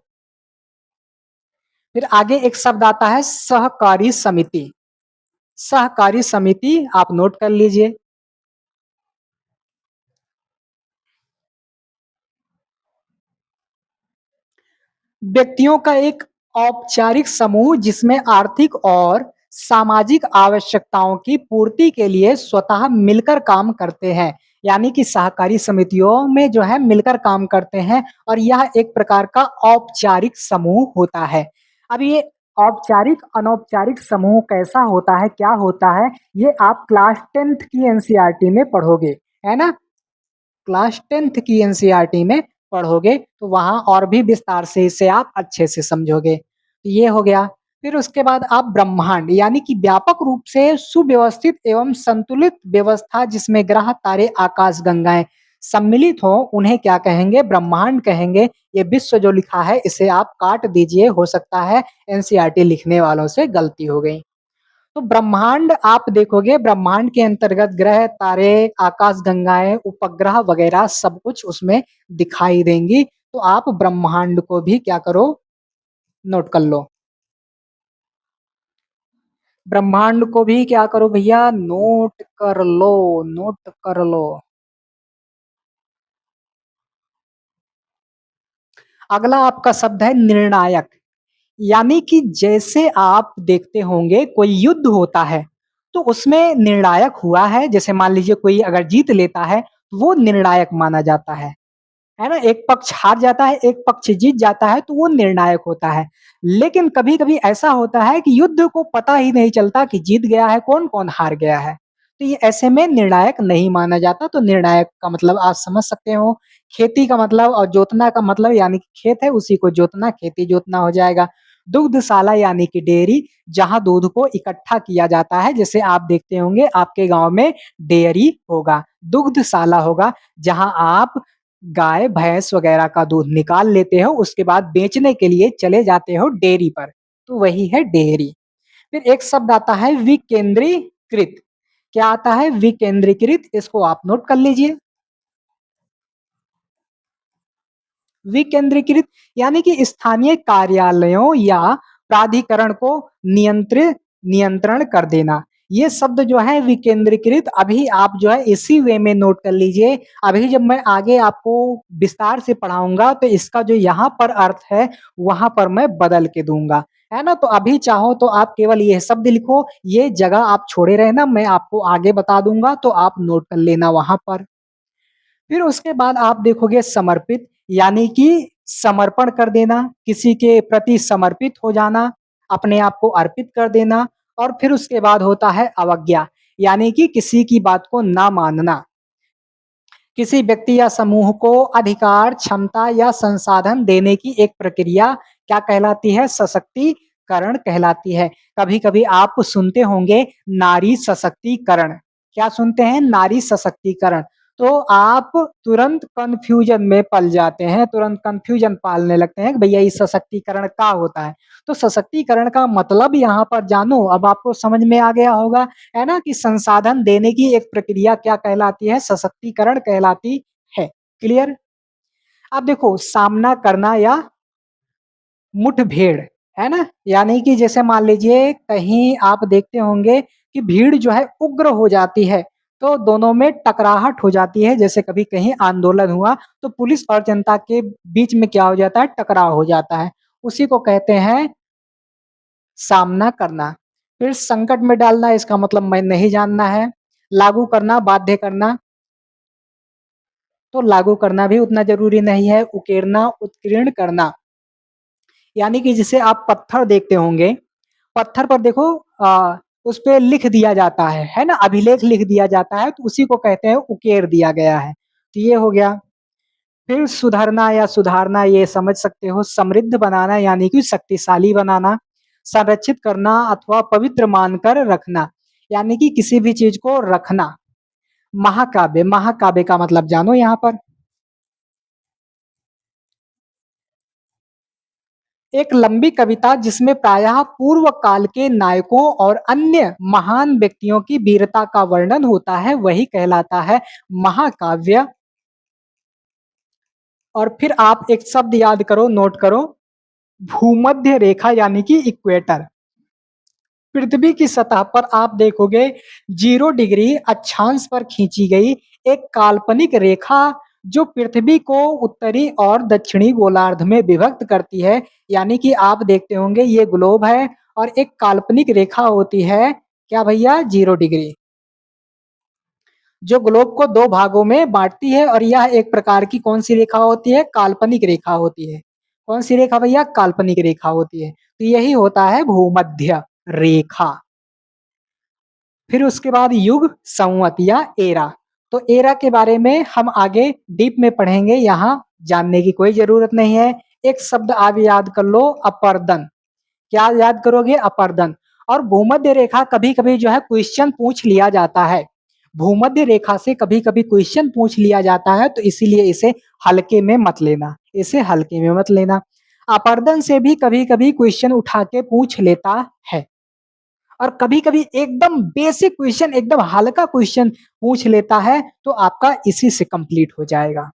फिर आगे एक शब्द आता है सहकारी समिति। सहकारी समिति आप नोट कर लीजिए। व्यक्तियों का एक औपचारिक समूह जिसमें आर्थिक और सामाजिक आवश्यकताओं की पूर्ति के लिए स्वतः मिलकर काम करते हैं। यानी कि सहकारी समितियों में जो है मिलकर काम करते हैं और यह एक प्रकार का औपचारिक समूह होता है। अब ये औपचारिक, अनौपचारिक समूह कैसा होता है, क्या होता है, ये आप क्लास 10th की एनसीईआरटी में पढ़ोगे, है ना? क्लास 10th की एनसीईआरटी में पढ़ोगे तो वहाँ और भी विस्तार से इसे आप अच्छे से समझोगे। ये हो गया। फिर उसके बाद आप ब्रह्मांड यानी कि व्यापक रूप से सुव्यवस्थित एवं संतुलित व्यवस्था जिसमें ग्रह, तारे, आकाश गंगाएँ सम्मिलित हों उन्हें क्या कहेंगे? ब्रह्मांड कहेंगे। ये विश्व जो लिखा है इसे आप काट दीजिए, हो सकता है एनसीईआरटी लिखने वालों से गलती हो गई। तो ब्रह्मांड आप देखोगे, ब्रह्मांड के अंतर्गत ग्रह, तारे, आकाशगंगाएँ, उपग्रह वगैरह सब कुछ उसमें दिखाई देंगी। तो आप ब्रह्मांड को भी क्या करो? नोट कर लो। ब्रह्मांड को भी क्या करो भैया? नोट कर लो, नोट कर लो। अगला आपका शब्द है निर्णायक। यानी कि जैसे आप देखते होंगे कोई युद्ध होता है, तो उसमें निर्णायक हुआ है, जैसे मान लीजिए कोई अगर जीत लेता है, तो वो निर्णायक माना जाता है ना? एक पक्ष हार जाता है, एक पक्ष जीत जाता है, तो वो निर्णायक होता है। लेकिन कभी-कभी ऐसा होता है कि युद्ध को पता ही नहीं चलता कि जीत गया है कौन, कौन हार गया है। तो ये ऐसे में निर्णायक नहीं माना जाता, तो निर्णायक का मतलब आप समझ सकते हो। खेती का मतलब और जोतना का मतलब यानी कि खेत है उसी को जोतना, खेती जोतना हो जाएगा। दुग्धशाला यानी कि डेयरी, जहाँ दूध को इकट्ठा किया जाता है, जैसे आप देखते होंगे आपके गाँव में डेयरी होगा, दुग्धशाला होगा, जहाँ आप गाय, भैंस वगैरह का दूध निकाल लेते हो, उसके बाद बेचने के लिए चले जाते हो डेयरी पर, तो वही है डेयरी। फिर एक शब्द आता है विकेंद्रीकृत। क्या आता है? विकेंद्रीकृत, इसको आप नोट कर लीजिए। विकेंद्रीकृत यानी कि स्थानीय कार्यालयों या प्राधिकरण को नियंत्रण कर देना। ये शब्द जो है विकेंद्रीकृत, अभी आप जो है इसी वे में नोट कर लीजिए। अभी जब मैं आगे आपको विस्तार से पढ़ाऊँगा तो इसका जो यहाँ पर अर्थ है, वहाँ पर मैं बदल के दूँगा, है ना? तो अभी चाहो तो आप केवल ये शब्द लिखो, ये जगह आप छोड़े रहना, मैं आपको आगे बता दूँगा तो आप नोट कर लेना वहाँ पर। फिर उसके बाद आप देखोगे समर्पित, यानी कि समर्पण कर देना, किसी के प्रति समर्पित हो जाना, अपने आप को अर्पित कर देना। और फिर उसके बाद होता है अवज्ञा, यानी कि किसी की बात को ना मानना। किसी व्यक्ति या समूह को अधिकार, क्षमता या संसाधन देने की एक प्रक्रिया क्या कहलाती है? सशक्तिकरण कहलाती है। कभी-कभी आप सुनते होंगे नारी सशक्तिकरण। क्या सुनते हैं? नारी सशक्तिकरण। तो आप तुरंत कन्फ्यूजन में पल जाते हैं, तुरंत कन्फ्यूजन पालने लगते हैं कि भैया ये सशक्तिकरण क्या होता है? तो सशक्तिकरण का मतलब यहाँ पर जानो, अब आपको समझ में आ गया होगा, है ना? कि संसाधन देने की एक प्रक्रिया क्या कहलाती है? सशक्तिकरण कहलाती है। क्लियर? अब देखो सामना करना या मुठभेड़, है ना? यानी कि जैसे मान लीजिए कहीं आप देखते होंगे कि भीड़ जो है उग्र हो जाती है, तो दोनों में टकराहट हो जाती है। जैसे कभी कहीं आंदोलन हुआ, तो पुलिस और जनता के बीच में क्या हो जाता है? टकराव हो जाता है। उसी को कहते हैं सामना करना। फिर संकट में डालना, इसका मतलब मैं नहीं जानना है। लागू करना, बाध्य करना, तो लागू करना भी उतना ज़रूरी नहीं है। उकेरना, उत्कीर्ण करना, यानी कि जिसे आप पत्थर देखते होंगे, पत्थर पर देखो उसपे लिख दिया जाता है ना? अभिलेख लिख दिया जाता है, तो उसी को कहते हैं उकेर दिया गया है। तो ये हो गया। फिर सुधरना या सुधारना, ये समझ सकते हो। समृद्ध बनाना यानी कि शक्तिशाली बनाना। संरक्षित करना अथवा पवित्र मानकर रखना, यानी कि किसी भी चीज़ को रखना। महाकाव्य, महाकाव्य का मतलब जानो यहाँ पर? एक लंबी कविता जिसमें प्रायः पूर्व काल के नायकों और अन्य महान व्यक्तियों की वीरता का वर्णन होता है, वही कहलाता है महाकाव्य। और फिर आप एक शब्द याद करो, नोट करो, भूमध्य रेखा यानी कि इक्वेटर। पृथ्वी की सतह पर आप देखोगे 0 डिग्री अक्षांश पर खींची गई एक काल्पनिक रेखा, जो पृथ्वी को उत्तरी और दक्षिणी गोलार्ध में विभक्त करती है। यानी कि आप देखते होंगे ये ग्लोब है और एक काल्पनिक रेखा होती है, क्या भैया? 0 डिग्री, जो ग्लोब को 2 भागों में बाँटती है। और यह एक प्रकार की कौन-सी रेखा होती है? काल्पनिक रेखा होती है। कौन-सी रेखा भैया? काल्पनिक रेखा होती है। तो यही होता है भूमध्य रेखा। फिर उसके बाद युग, संवत या एरा। तो एरा के बारे में हम आगे डीप में पढ़ेंगे, यहाँ जानने की कोई ज़रूरत नहीं है। एक शब्द आप याद कर लो, अपर्दन। क्या याद करोगे? अपर्दन। और भूमध्य रेखा कभी-कभी जो है क्वेश्चन पूछ लिया जाता है। भूमध्य रेखा से कभी-कभी क्वेश्चन पूछ लिया जाता है, तो इसीलिए इसे हल्के में मत लेना, इसे हल्के में मत लेना। अपरदन से भी कभी-कभी क्वेश्चन उठा के पूछ लेता है और कभी-कभी एकदम बेसिक क्वेश्चन, एकदम हल्का क्वेश्चन पूछ लेता है, तो आपका इसी से कंप्लीट हो जाएगा।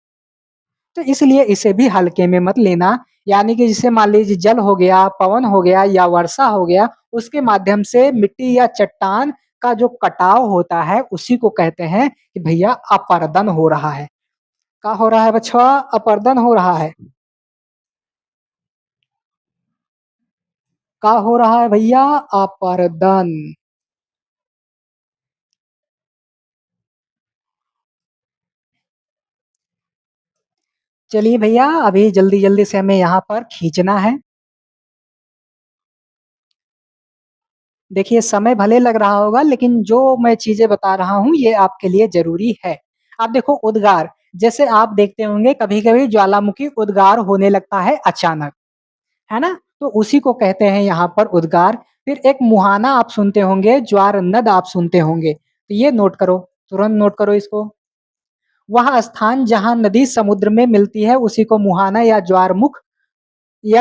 तो इसलिए इसे भी हल्के में मत लेना, यानी कि जैसे मान लीजिए जल हो गया, पवन हो गया या वर्षा हो गया, उसके माध्यम से मिट्टी या चट्टान का जो कटाव होता है, उसी को कहते हैं कि भैया अपरदन हो रहा है। क्या हो रहा है बछवा? अपरदन हो रहा है। क्या हो रहा है भैया? अपरदन। चलिए भैया, अभी जल्दी-जल्दी से हमें यहाँ पर खींचना है। देखिए, समय भले लग रहा होगा, लेकिन जो मैं चीज़ें बता रहा हूँ, ये आपके लिए ज़रूरी है। अब देखो उद्गार, जैसे आप देखते होंगे कभी-कभी ज्वालामुखी उद्गार होने लगता है अचानक, है ना? तो उसी को कहते हैं यहाँ पर उद्गार। फिर एक मुहाना आप सुनते होंगे, ज्वार नद आप सुनते होंगे। तो ये नोट करो, तुरंत नोट करो इसको। वह स्थान जहाँ नदी समुद्र में मिलती है, उसी को मुहाना या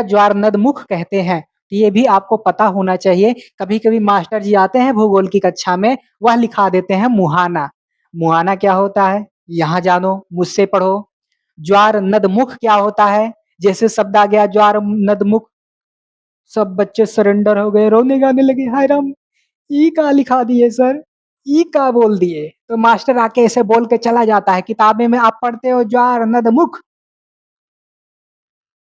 ज्वारनद मुख कहते हैं। तो ये भी आपको पता होना चाहिए। कभी-कभी मास्टर जी आते हैं भूगोल की कक्षा में, वह लिखा देते हैं मुहाना। मुहाना क्या होता है? यहाँ जानो, मुझसे पढ़ो। ज्वार नदमुख क्या होता है? जैसे शब्द आ गया ज्वार नदमुख, सब बच्चे सरेंडर हो गए, रोने-गाने लगे, हाय राम! ई क्या लिखा दिए सर? ई क्या बोल दिए? तो मास्टर आके ऐसे बोल के चला जाता है, किताबें में आप पढ़ते हो ज्वार नदमुख,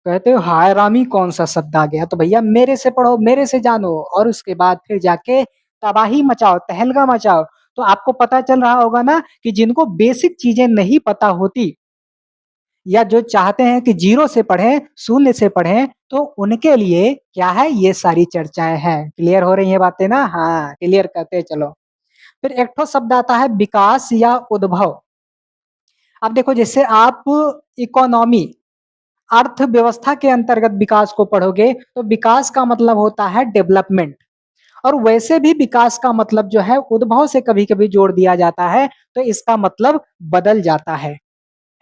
कहते हो हाय रामी कौन-सा शब्द आ गया? तो भैया मेरे से पढ़ो, मेरे से जानो और उसके बाद फिर जाके तबाही मचाओ, तहलका मचाओ। तो आपको पता चल रहा होगा ना कि जिनको बेसिक चीज़ें नहीं पता होती या जो चाहते हैं कि ज़ीरो से पढ़ें, शून्य से पढ़ें, तो उनके लिए क्या है ये सारी चर्चाएँ हैं। क्लियर हो रही हैं बातें ना? हाँ, क्लियर करते चलो। फिर एक ठो शब्द आता है विकास या उद्भव। अब देखो जैसे आप इकोनॉमी अर्थव्यवस्था के अंतर्गत विकास को पढ़ोगे, तो विकास का मतलब होता है डेवलपमेंट और वैसे भी विकास का मतलब जो है उद्भव से कभी-कभी जोड़ दिया जाता है, तो इसका मतलब बदल जाता है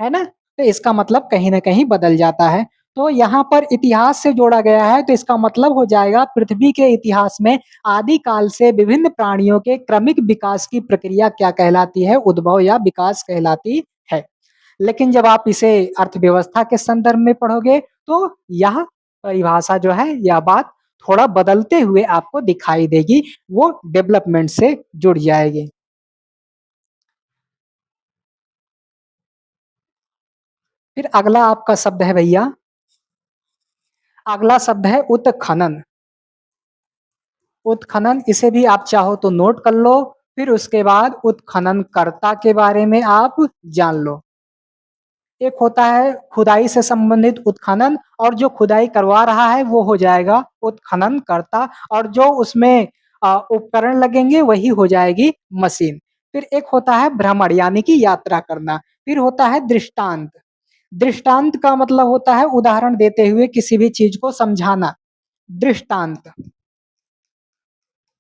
ना? तो इसका मतलब कहीं न कहीं बदल जाता है। तो यहाँ पर इतिहास से जोड़ा गया है, तो इसका मतलब हो जाएगा पृथ्वी के इतिहास में आदि काल से विभिन्न प्राणियों के क्रमिक विकास की प्रक्रिया क्या कहलाती है? उद्भव या विकास कहलाती है। लेकिन जब आप इसे अर्थव्यवस्था के संदर्भ में पढ़ोगे, तो यह परिभाषा जो है, यह बात थोड़ा बदलते हुए आपको दिखाई देगी, वो डेवलपमेंट से जुड़ जाएगी। फिर अगला आपका शब्द है भैया, अगला शब्द है उत्खनन। उत्खनन इसे भी आप चाहो तो नोट कर लो, फिर उसके बाद उत्खननकर्ता के बारे में आप जान लो। एक होता है खुदाई से संबंधित उत्खनन और जो खुदाई करवा रहा है वो हो जाएगा उत्खननकर्ता और जो उसमें उपकरण लगेंगे वही हो जाएगी मशीन। फिर एक होता है भ्रमण यानी कि यात्रा करना, फिर होता है दृष्टांत। दृष्टांत का मतलब होता है उदाहरण देते हुए किसी भी चीज को समझाना। दृष्टांत,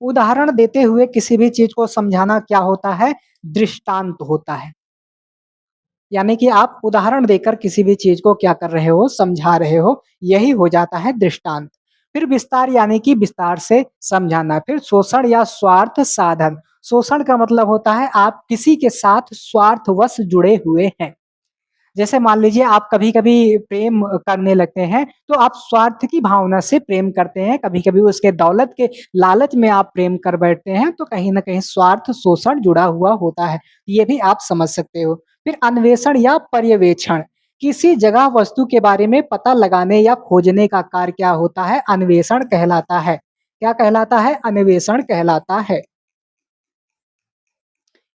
उदाहरण देते हुए किसी भी चीज को समझाना क्या होता है? दृष्टांत होता है। यानी कि आप उदाहरण देकर किसी भी चीज़ को क्या कर रहे हो, समझा रहे हो, यही हो जाता है दृष्टांत। फिर विस्तार यानी कि विस्तार से समझाना, फिर शोषण या स्वार्थ साधन। शोषण का मतलब होता है आप किसी के साथ स्वार्थवश जुड़े हुए हैं। जैसे मान लीजिए आप कभी-कभी प्रेम करने लगते हैं, तो आप स्वार्थ की भावना से प्रेम करते हैं, कभी-कभी उसके दौलत के लालच में आप प्रेम कर बैठते हैं, तो कहीं न कहीं स्वार्थ, शोषण जुड़ा हुआ होता है। ये भी आप समझ सकते हो। फिर अन्वेषण या पर्यवेक्षण, किसी जगह वस्तु के बारे में पता लगाने या खोजने का कार्य क्या होता है? अन्वेषण कहलाता है। क्या कहलाता है? अन्वेषण कहलाता है।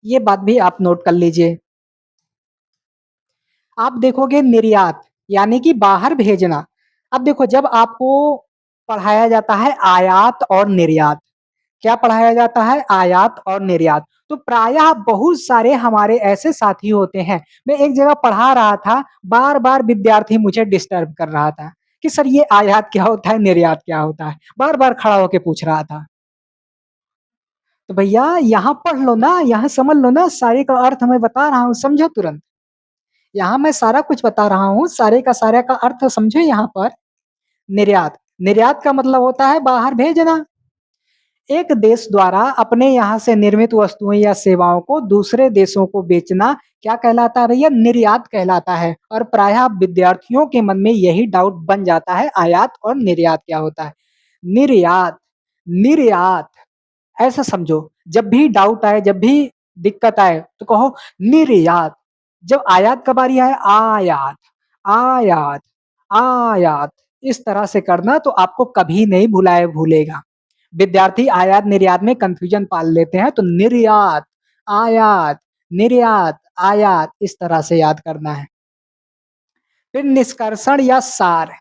ये बात भी आप नोट कर लीजिए। आप देखोगे निर्यात यानी कि बाहर भेजना। अब देखो जब आपको पढ़ाया जाता है आयात और निर्यात, क्या पढ़ाया जाता है? आयात और निर्यात। तो प्रायः बहुत सारे हमारे ऐसे साथी होते हैं, मैं एक जगह पढ़ा रहा था, बार-बार विद्यार्थी मुझे डिस्टर्ब कर रहा था कि सर ये आयात क्या होता है? निर्यात क्या होता है? बार-बार खड़ा होके पूछ रहा था। तो भैया यहाँ पढ़ लो ना, यहाँ समझ लो ना, सारे का अर्थ मैं बता रहा हूँ, समझो तुरंत। यहाँ मैं सारा कुछ बता रहा हूँ, सारे का सारा का अर्थ समझो यहाँ पर। निर्यात, निर्यात का मतलब होता है बाहर भेजना। एक देश द्वारा अपने यहाँ से निर्मित वस्तुएं या सेवाओं को दूसरे देशों को बेचना क्या कहलाता है भैया? निर्यात कहलाता है। और प्रायः विद्यार्थियों के मन में यही डाउट बन जाता है, आयात और निर्यात क्या होता है? निर्यात, निर्यात ऐसा समझो। जब भी डाउट आए, जब भी दिक्कत आए तो कहो निर्यात। जब आयात का बारी आए, आयात, आयात, आयात, इस तरह से करना तो आपको कभी नहीं भूलेगा। विद्यार्थी आयात निर्यात में कंफ्यूजन पाल लेते हैं, तो निर्यात, आयात, निर्यात, आयात इस तरह से याद करना है। फिर निष्कर्षण या सार,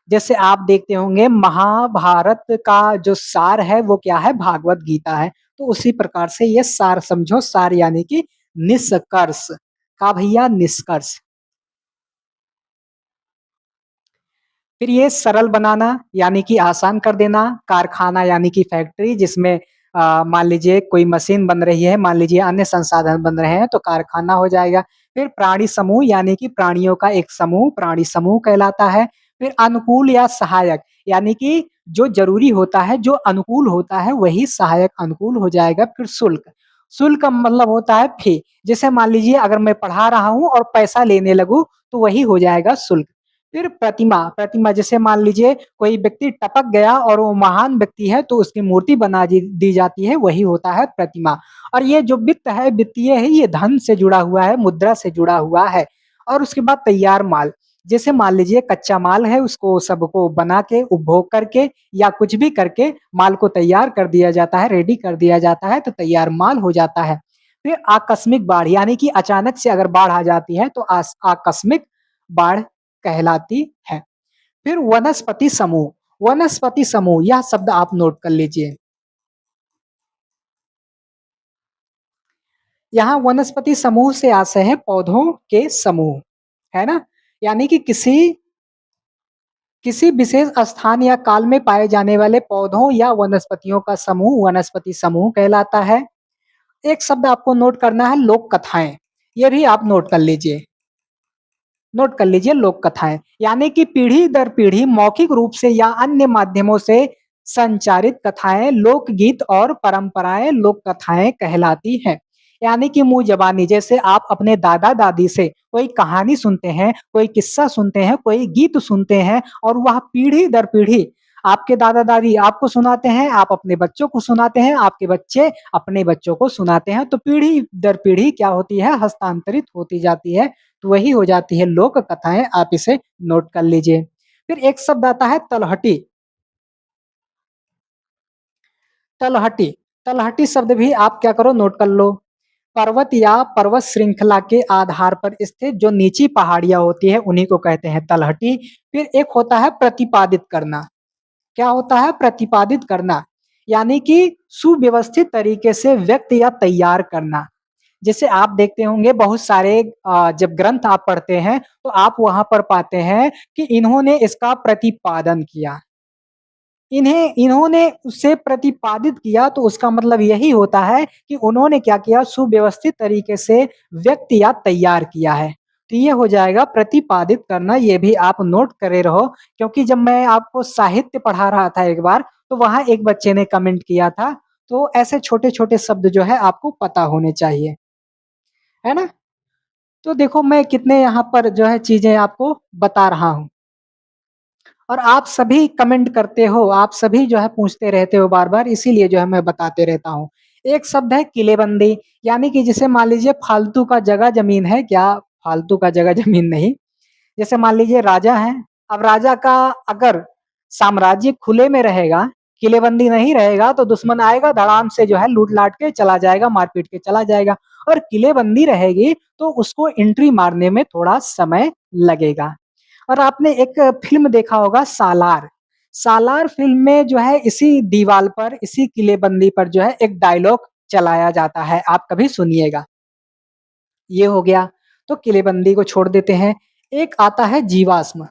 जैसे आप देखते होंगे महाभारत का जो सार है वो क्या है? भागवत गीता है। तो उसी प्रकार से ये सार समझो, सार यानी कि निष्कर्ष का भैया, निष्कर्ष। फिर ये सरल बनाना यानी कि आसान कर देना, कारखाना यानी कि फैक्ट्री जिसमें मान लीजिए कोई मशीन बन रही है, मान लीजिए अन्य संसाधन बन रहे हैं तो कारखाना हो जाएगा। फिर प्राणी समूह यानी कि प्राणियों का एक समूह प्राणी समूह कहलाता है। फिर अनुकूल या सहायक यानी कि जो जरूरी होता है, जो अनुकूल होता है वही सहायक अनुकूल हो जाएगा। फिर शुल्क, शुल्क का मतलब होता है फी। जैसे मान लीजिए अगर मैं पढ़ा रहा हूँ और पैसा लेने लगूँ तो वही हो जाएगा शुल्क। फिर प्रतिमा, प्रतिमा जैसे मान लीजिए कोई व्यक्ति टपक गया और वो महान व्यक्ति है तो उसकी मूर्ति बना दी जाती है, वही होता है प्रतिमा। और ये जो वित्त है, वित्तीय है, ये धन से जुड़ा हुआ है, मुद्रा से जुड़ा हुआ है। और उसके बाद तैयार माल, जैसे मान लीजिए कच्चा माल है, उसको सबको बना के उपभोग करके या कुछ भी करके माल को तैयार कर दिया जाता है, रेडी कर दिया जाता है तो तैयार माल हो जाता है। फिर आकस्मिक बाढ़ यानी कि अचानक से अगर बाढ़ आ जाती है तो आकस्मिक बाढ़ कहलाती है। फिर वनस्पति समूह, वनस्पति समूह यह शब्द आप नोट कर लीजिए। यहाँ वनस्पति समूह से आशय है पौधों के समूह, है ना? यानी कि किसी विशेष स्थान या काल में पाए जाने वाले पौधों या वनस्पतियों का समूह वनस्पति समूह कहलाता है। एक शब्द आपको नोट करना है, लोक कथाएं। ये भी आप नोट कर लीजिए, नोट कर लीजिए लोक कथाएं यानी कि पीढ़ी दर पीढ़ी मौखिक रूप से या अन्य माध्यमों से संचारित कथाएं, लोकगीत और परंपराएं लोक कथाएं कहलाती हैं। यानी कि मुंह जबानी, जैसे आप अपने दादा दादी से कोई कहानी सुनते हैं, कोई किस्सा सुनते हैं, कोई गीत सुनते हैं और वह पीढ़ी दर पीढ़ी आपके दादा दादी आपको सुनाते हैं, आप अपने बच्चों को सुनाते हैं, आपके बच्चे अपने बच्चों को सुनाते हैं, तो पीढ़ी दर पीढ़ी क्या होती है? हस्तांतरित होती जाती है। तो वही हो जाती है लोक कथाएं, आप इसे नोट कर लीजिए। फिर एक शब्द आता है तलहटी, तलहटी, तलहटी शब्द भी आप क्या करो नोट कर लो। पर्वत या पर्वत श्रृंखला के आधार पर स्थित जो नीची पहाड़ियां होती है उन्हीं को कहते हैं तलहटी। फिर एक होता है प्रतिपादित करना, क्या होता है? प्रतिपादित करना यानी कि सुव्यवस्थित तरीके से व्यक्त या तैयार करना। जैसे आप देखते होंगे बहुत सारे जब ग्रंथ आप पढ़ते हैं तो आप वहां पर पाते हैं कि इन्होंने इसका प्रतिपादन किया, इन्होंने उसे प्रतिपादित किया, तो उसका मतलब यही होता है कि उन्होंने क्या किया? सुव्यवस्थित तरीके से व्यक्त या तैयार किया है। तो ये हो जाएगा प्रतिपादित करना, ये भी आप नोट करे रहो। क्योंकि जब मैं आपको साहित्य पढ़ा रहा था एक बार, तो वहां एक बच्चे ने कमेंट किया था। तो ऐसे छोटे-छोटे शब्द जो है आपको पता होने चाहिए, है ना? तो देखो मैं कितने यहाँ पर जो है चीज़ें आपको बता रहा हूँ और आप सभी कमेंट करते हो, आप सभी जो है पूछते रहते हो बार-बार, इसीलिए जो है मैं बताते रहता हूँ। एक शब्द है किलेबंदी, यानी कि जैसे मान लीजिए फालतू का जगह ज़मीन है, क्या फालतू का जगह ज़मीन नहीं। जैसे मान लीजिए राजा है, अब राजा का अगर साम्राज्य खुले में रहेगा, किलेबंदी नहीं रहेगा तो दुश्मन आएगा धड़ाम से जो है लूट-लाट के चला जाएगा, मार-पीट के चला जाएगा। और किलेबंदी रहेगी तो उसको एंट्री मारने में थोड़ा समय लगेगा। और आपने एक फ़िल्म देखा होगा सालार, सालार फ़िल्म में जो है इसी दीवाल पर, इसी किलेबंदी पर जो है एक डायलॉग चलाया जाता है, आप कभी सुनिएगा। ये हो गया, तो किलेबंदी को छोड़ देते हैं। एक आता है जीवाश्म,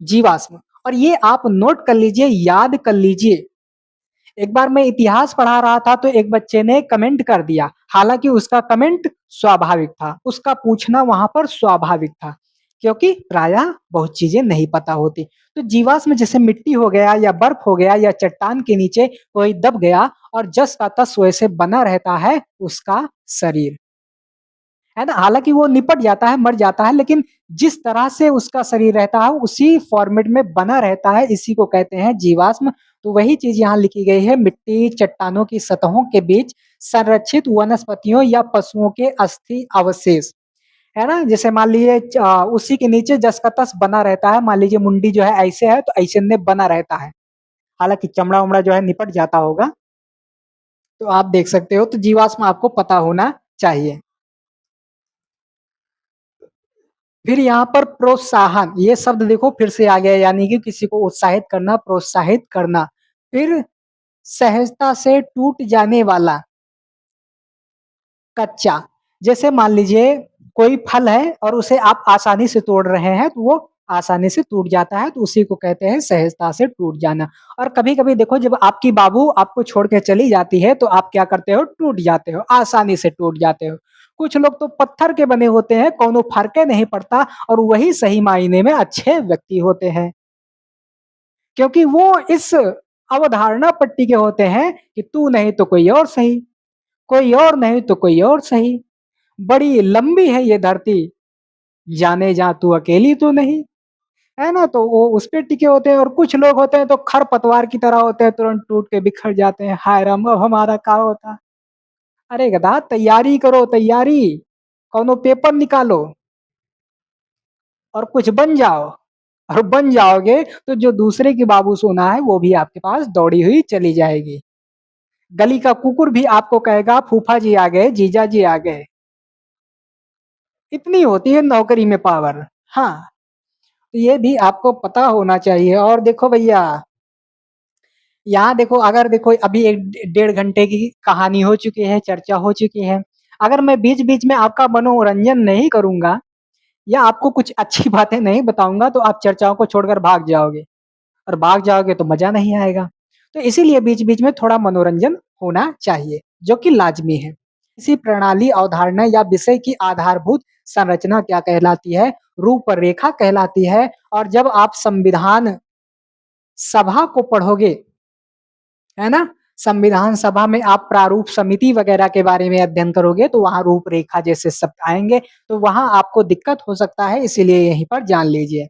जीवाश्म और ये आप नोट कर लीजिए, याद कर लीजिए। एक बार मैं इतिहास पढ़ा रहा था तो एक बच्चे ने कमेंट कर दिया, हालाँकि उसका कमेंट स्वाभाविक था, उसका पूछना वहाँ पर स्वाभाविक था, क्योंकि प्रायः बहुत चीज़ें नहीं पता होती। तो जीवाश्म जैसे मिट्टी हो गया या बर्फ हो गया या चट्टान के नीचे कोई दब गया और जस का तस वैसे बना रहता है उसका शरीर। है ना? हालाँकि वो निपट जाता है, मर जाता है, लेकिन जिस तरह से उसका शरीर रहता है, उसी फॉर्मेट में बना रहता है, इसी को कहते हैं जीवाश्म। तो वही चीज़ यहाँ लिखी गई है, मिट्टी, चट्टानों की सतहों के बीच संरक्षित वनस्पतियों या पशुओं के अस्थि अवशेष, है ना? जैसे मान लीजिए उसी के नीचे जस का तस बना रहता है, मान लीजिए मुंडी जो है ऐसे है, तो ऐसे में बना रहता है। हालाँकि चमड़ा-वमड़ा जो है निपट जाता होगा, तो आप देख सकते हो, तो जीवाश्म आपको पता होना चाहिए। फिर यहाँ पर प्रोत्साहन, ये शब्द देखो फिर से आ गया यानी कि किसी को उत्साहित करना, प्रोत्साहित करना। फिर सहजता से टूट जाने वाला, कच्चा, जैसे मान लीजिए कोई फल है और उसे आप आसानी से तोड़ रहे हैं, तो वो आसानी से टूट जाता है, तो उसी को कहते हैं सहजता से टूट जाना। और कभी-कभी देखो जब आपकी बाबू आपको छोड़ के चली जाती है, तो आप क्या करते हो? टूट जाते हो, आसानी से टूट जाते हो। कुछ लोग तो पत्थर के बने होते हैं, कौनो फ़र्क नहीं पड़ता और वही सही मायने में अच्छे व्यक्ति होते हैं। क्योंकि वो इस अवधारणा पर टिके होते हैं कि तू नहीं तो कोई और सही, कोई और नहीं तो कोई और सही। बड़ी लंबी है ये धरती, जाने जा तू अकेली तो नहीं, है ना? तो वो उस पे टिके होते हैं और कुछ लोग होते हैं तो खरपतवार की तरह होते हैं, तुरंत टूट के बिखर जाते हैं। हाय राम! अब हमारा क्या होता? अरे गधा तैयारी करो तैयारी, कौनो पेपर निकालो और कुछ बन जाओ और बन जाओगे तो जो दूसरे की बाबू सोना है वो भी आपके पास दौड़ी हुई चली जाएगी। गली का कुकुर भी आपको कहेगा फूफा जी आ गए, जीजा जी आ गए। इतनी होती है नौकरी में पावर। हाँ, तो ये भी आपको पता होना चाहिए और देखो भैया, यहाँ देखो अगर देखो अभी 1 डेढ़ घंटे की कहानी हो चुकी है, चर्चा हो चुकी है। अगर मैं बीच-बीच में आपका मनोरंजन नहीं करूँगा या आपको कुछ अच्छी बातें नहीं बताऊँगा तो आप चर्चाओं को छोड़कर भाग जाओगे और भाग जाओगे तो मज़ा नहीं आएगा। तो इसीलिए बीच-बीच में थोड़ा मनोरंजन होना चाहिए, जो कि लाज़मी है। इसी प्रणाली, अवधारणा या विषय की आधारभूत संरचना क्या कहलाती है? रूपरेखा कहलाती है और जब आप संविधान सभा को पढ़ोगे, है ना? संविधान सभा में आप प्रारूप समिति वगैरह के बारे में अध्ययन करोगे तो वहाँ रूपरेखा जैसे शब्द आएँगे, तो वहाँ आपको दिक्कत हो सकता है, इसीलिए यहीं पर जान लीजिए।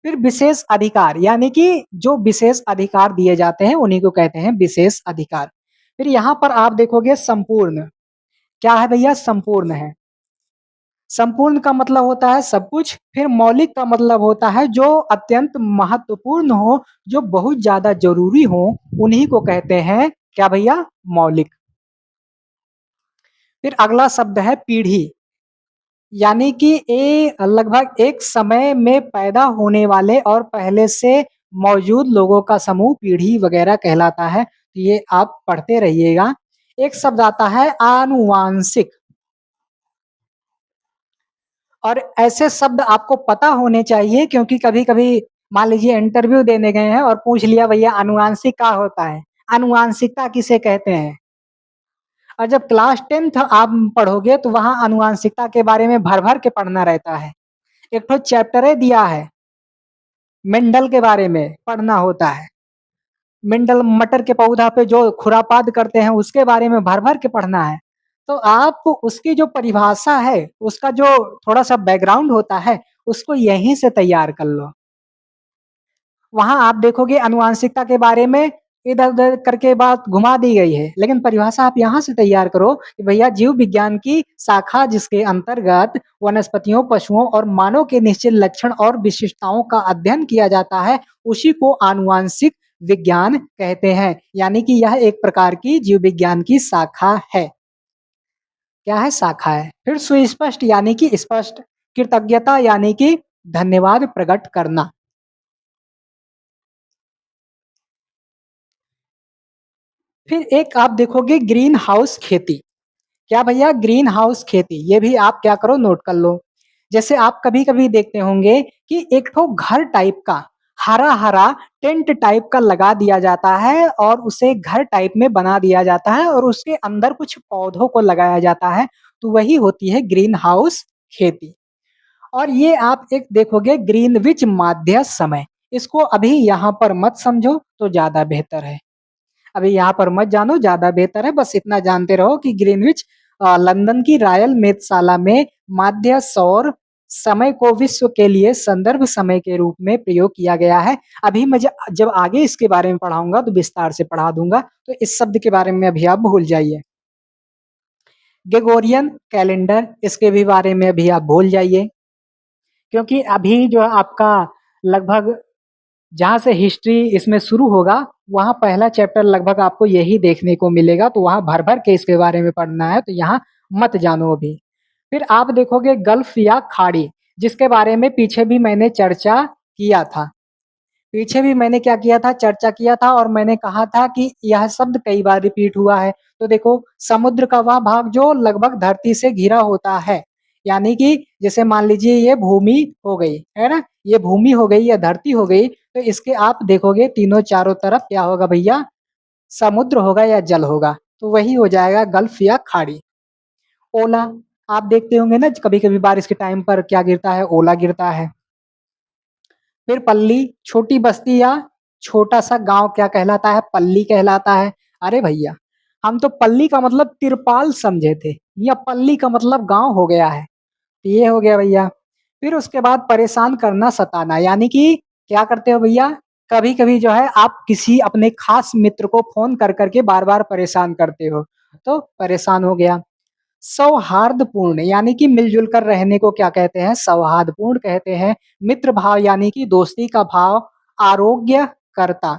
फिर विशेष अधिकार यानी कि जो विशेष अधिकार दिए जाते हैं उन्हीं को कहते हैं विशेष अधिकार। फिर यहाँ पर आप देखोगे संपूर्ण, क्या है भैया? संपूर्ण है। संपूर्ण का मतलब होता है सब कुछ, फिर मौलिक का मतलब होता है जो अत्यंत महत्वपूर्ण हो, जो बहुत ज़्यादा ज़रूरी हो, उन्हीं को कहते हैं क्या भैया? मौलिक। फिर अगला शब्द है पीढ़ी, यानी कि लगभग एक समय में पैदा होने वाले और पहले से मौजूद लोगों का समूह पीढ़ी वगैरह कहलाता है। तो ये आप पढ़ते रहिएगा। एक शब्द आता है आनुवांशिक और ऐसे शब्द आपको पता होने चाहिए क्योंकि कभी-कभी मान लीजिए इंटरव्यू देने गए हैं और पूछ लिया भैया आनुवांशिक क्या होता है? आनुवांशिकता किसे कहते हैं? और जब क्लास 10th आप पढ़ोगे तो वहाँ आनुवांशिकता के बारे में भर-भर के पढ़ना रहता है। एक ठो चैप्टर दिया है, मेंडल के बारे में पढ़ना होता है। मेंडल मटर के पौधा पे जो खुरापात करते हैं उसके बारे में भर-भर के पढ़ना है। तो आप उसकी जो परिभाषा है, उसका जो थोड़ा-सा बैकग्राउंड होता है, उसको यहीं से तैयार कर लो। वहाँ आप देखोगे आनुवांशिकता के बारे में इधर-उधर करके बात घुमा दी गई है, लेकिन परिभाषा आप यहाँ से तैयार करो कि भैया जीव विज्ञान की शाखा जिसके अंतर्गत वनस्पतियों, पशुओं और मानव के निश्चित लक्षण और विशिष्टताओं का अध्ययन किया जाता है, उसी को आनुवांशिक विज्ञान कहते हैं। यानी कि यह एक प्रकार की जीव विज्ञान की शाखा है। क्या है? शाखा है। फिर सुस्पष्ट यानी कि स्पष्ट, कृतज्ञता यानी कि धन्यवाद प्रकट करना। फिर एक आप देखोगे ग्रीन हाउस खेती। क्या भैया? ग्रीन हाउस खेती, ये भी आप क्या करो नोट कर लो। जैसे आप कभी-कभी देखते होंगे कि एक ठो घर टाइप का हरा-हरा टेंट टाइप का लगा दिया जाता है और उसे घर टाइप में बना दिया जाता है और उसके अंदर कुछ पौधों को लगाया जाता है, तो वही होती है ग्रीन हाउस खेती। और ये आप एक देखोगे ग्रीनविच माध्य समय, इसको अभी यहाँ पर मत समझो तो ज़्यादा बेहतर है। अभी यहाँ पर मत जानो ज़्यादा बेहतर है, बस इतना जानते रहो कि ग्रीनविच लंदन की रॉयल मेधशाला में माध्य सौर समय को विश्व के लिए संदर्भ समय के रूप में प्रयोग किया गया है। अभी मैं जब आगे इसके बारे में पढ़ाऊँगा तो विस्तार से पढ़ा दूँगा, तो इस शब्द के बारे में अभी आप भूल जाइए। ग्रेगोरियन कैलेंडर इसके भी बारे में अभी आप भूल जाइए, क्योंकि अभी जो है आपका लगभग जहाँ से हिस्ट्री इसमें शुरू होगा, वहाँ पहला चैप्टर लगभग आपको यही देखने को मिलेगा, तो वहाँ भर-भर के इसके बारे में पढ़ना है, तो यहाँ मत जानो अभी। फिर आप देखोगे गल्फ या खाड़ी, जिसके बारे में पीछे भी मैंने चर्चा किया था। पीछे भी मैंने क्या किया था, चर्चा किया था और मैंने कहा था कि यह शब्द कई बार रिपीट हुआ है। तो देखो, समुद्र का वह भाग जो लगभग धरती से घिरा होता है, यानी कि जैसे मान लीजिए ये भूमि हो गई, है ना? ये भूमि हो गई या धरती हो गई, तो इसके आप देखोगे तीनों चारों तरफ क्या होगा भैया? समुद्र होगा या जल होगा, तो वही हो जाएगा गल्फ या खाड़ी। ओला, आप देखते होंगे ना कभी-कभी बारिश के टाइम पर क्या गिरता है? ओला गिरता है। फिर पल्ली, छोटी बस्ती या छोटा-सा गाँव क्या कहलाता है? पल्ली कहलाता है। अरे भैया, हम तो पल्ली का मतलब तिरपाल समझे थे, या पल्ली का मतलब गाँव हो गया है। ये हो गया भैया। फिर उसके बाद परेशान करना, सताना, यानी कि क्या करते हो भैया? कभी-कभी जो है आप किसी अपने खास मित्र को फ़ोन कर के बार-बार परेशान करते हो, तो परेशान हो गया। सौहार्दपूर्ण यानी कि मिल-जुल कर रहने को क्या कहते हैं? सौहार्दपूर्ण कहते हैं। मित्र भाव यानी कि दोस्ती का भाव। आरोग्यकर्ता,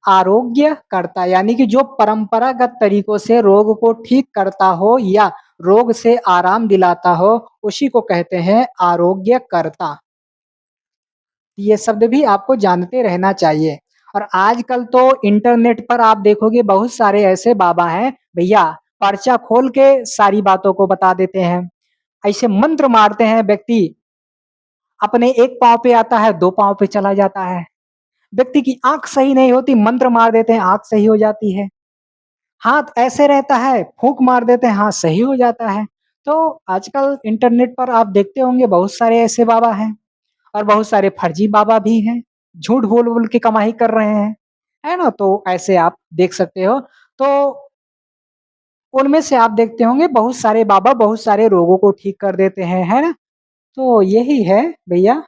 आरोग्यकर्ता यानी कि जो परंपरागत तरीकों से रोग को ठीक करता हो या रोग से आराम दिलाता हो, उसी को कहते हैं आरोग्यकर्ता। ये शब्द भी आपको जानते रहना चाहिए। और आजकल तो इंटरनेट पर आप देखोगे बहुत सारे ऐसे बाबा हैं, भैया पर्चा खोल के सारी बातों को बता देते हैं। ऐसे मंत्र मारते हैं व्यक्ति, अपने एक पाँव पे आता है, 2 पाँव पे चला जाता है। व्यक्ति की आँख सही नहीं होती, मंत्र मार देते हैं, आँख सही हो जाती है। हाथ ऐसे रहता है, फूँक मार देते हैं, हाथ सही हो जाता है। तो आजकल इंटरनेट पर आप देखते होंगे बहुत सारे ऐसे बाबा हैं और बहुत सारे फर्जी बाबा भी हैं, झूठ बोल-बोल के कमाई कर रहे हैं, है ना? तो ऐसे आप देख सकते हो। तो उनमें से आप देखते होंगे बहुत सारे बाबा बहुत सारे रोगों को ठीक कर देते हैं, है ना? तो यही है भैया।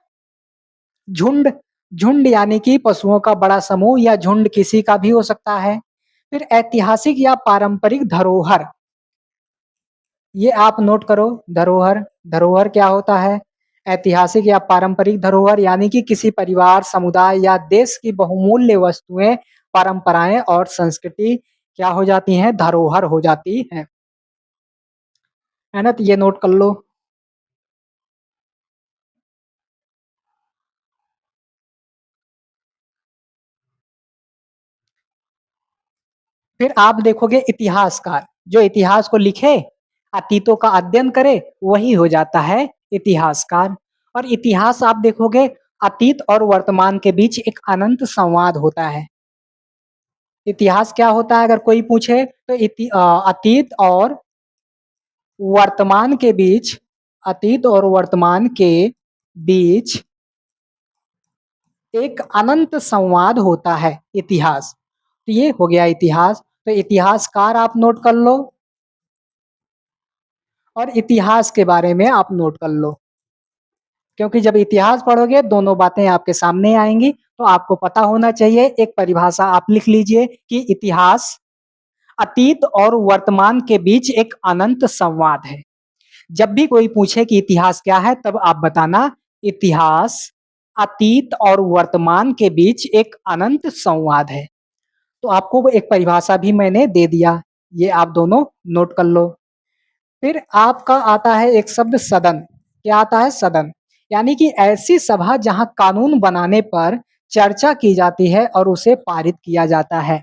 झुंड, झुंड यानी कि पशुओं का बड़ा समूह या झुंड किसी का भी हो सकता है। फिर ऐतिहासिक या पारंपरिक धरोहर, ये आप नोट करो। धरोहर, धरोहर क्या होता है? ऐतिहासिक या पारंपरिक धरोहर यानी कि किसी परिवार, समुदाय या देश की बहुमूल्य वस्तुएं, परंपराएं और संस्कृति क्या हो जाती हैं? धरोहर हो जाती हैं। है ना? तो ये नोट कर लो। फिर आप देखोगे इतिहासकार, जो इतिहास को लिखे, अतीतों का अध्ययन करे, वही हो जाता है इतिहासकार। और इतिहास आप देखोगे अतीत और वर्तमान के बीच एक अनंत संवाद होता है। इतिहास क्या होता है अगर कोई पूछे तो अतीत और वर्तमान के बीच, अतीत और वर्तमान के बीच एक अनंत संवाद होता है इतिहास। तो ये हो गया इतिहास। तो इतिहासकार आप नोट कर लो और इतिहास के बारे में आप नोट कर लो। क्योंकि जब इतिहास पढ़ोगे दोनों बातें आपके सामने आएँगी, तो आपको पता होना चाहिए। एक परिभाषा आप लिख लीजिए कि इतिहास अतीत और वर्तमान के बीच एक अनंत संवाद है। जब भी कोई पूछे कि इतिहास क्या है, तब आप बताना इतिहास अतीत और वर्तमान के बीच एक अनंत संवाद है। तो आपको वो एक परिभाषा भी मैंने दे दिया, ये आप दोनों नोट कर लो। फिर आपका आता है एक शब्द सदन, क्या आता है? सदन, यानी कि ऐसी सभा जहाँ कानून बनाने पर चर्चा की जाती है और उसे पारित किया जाता है।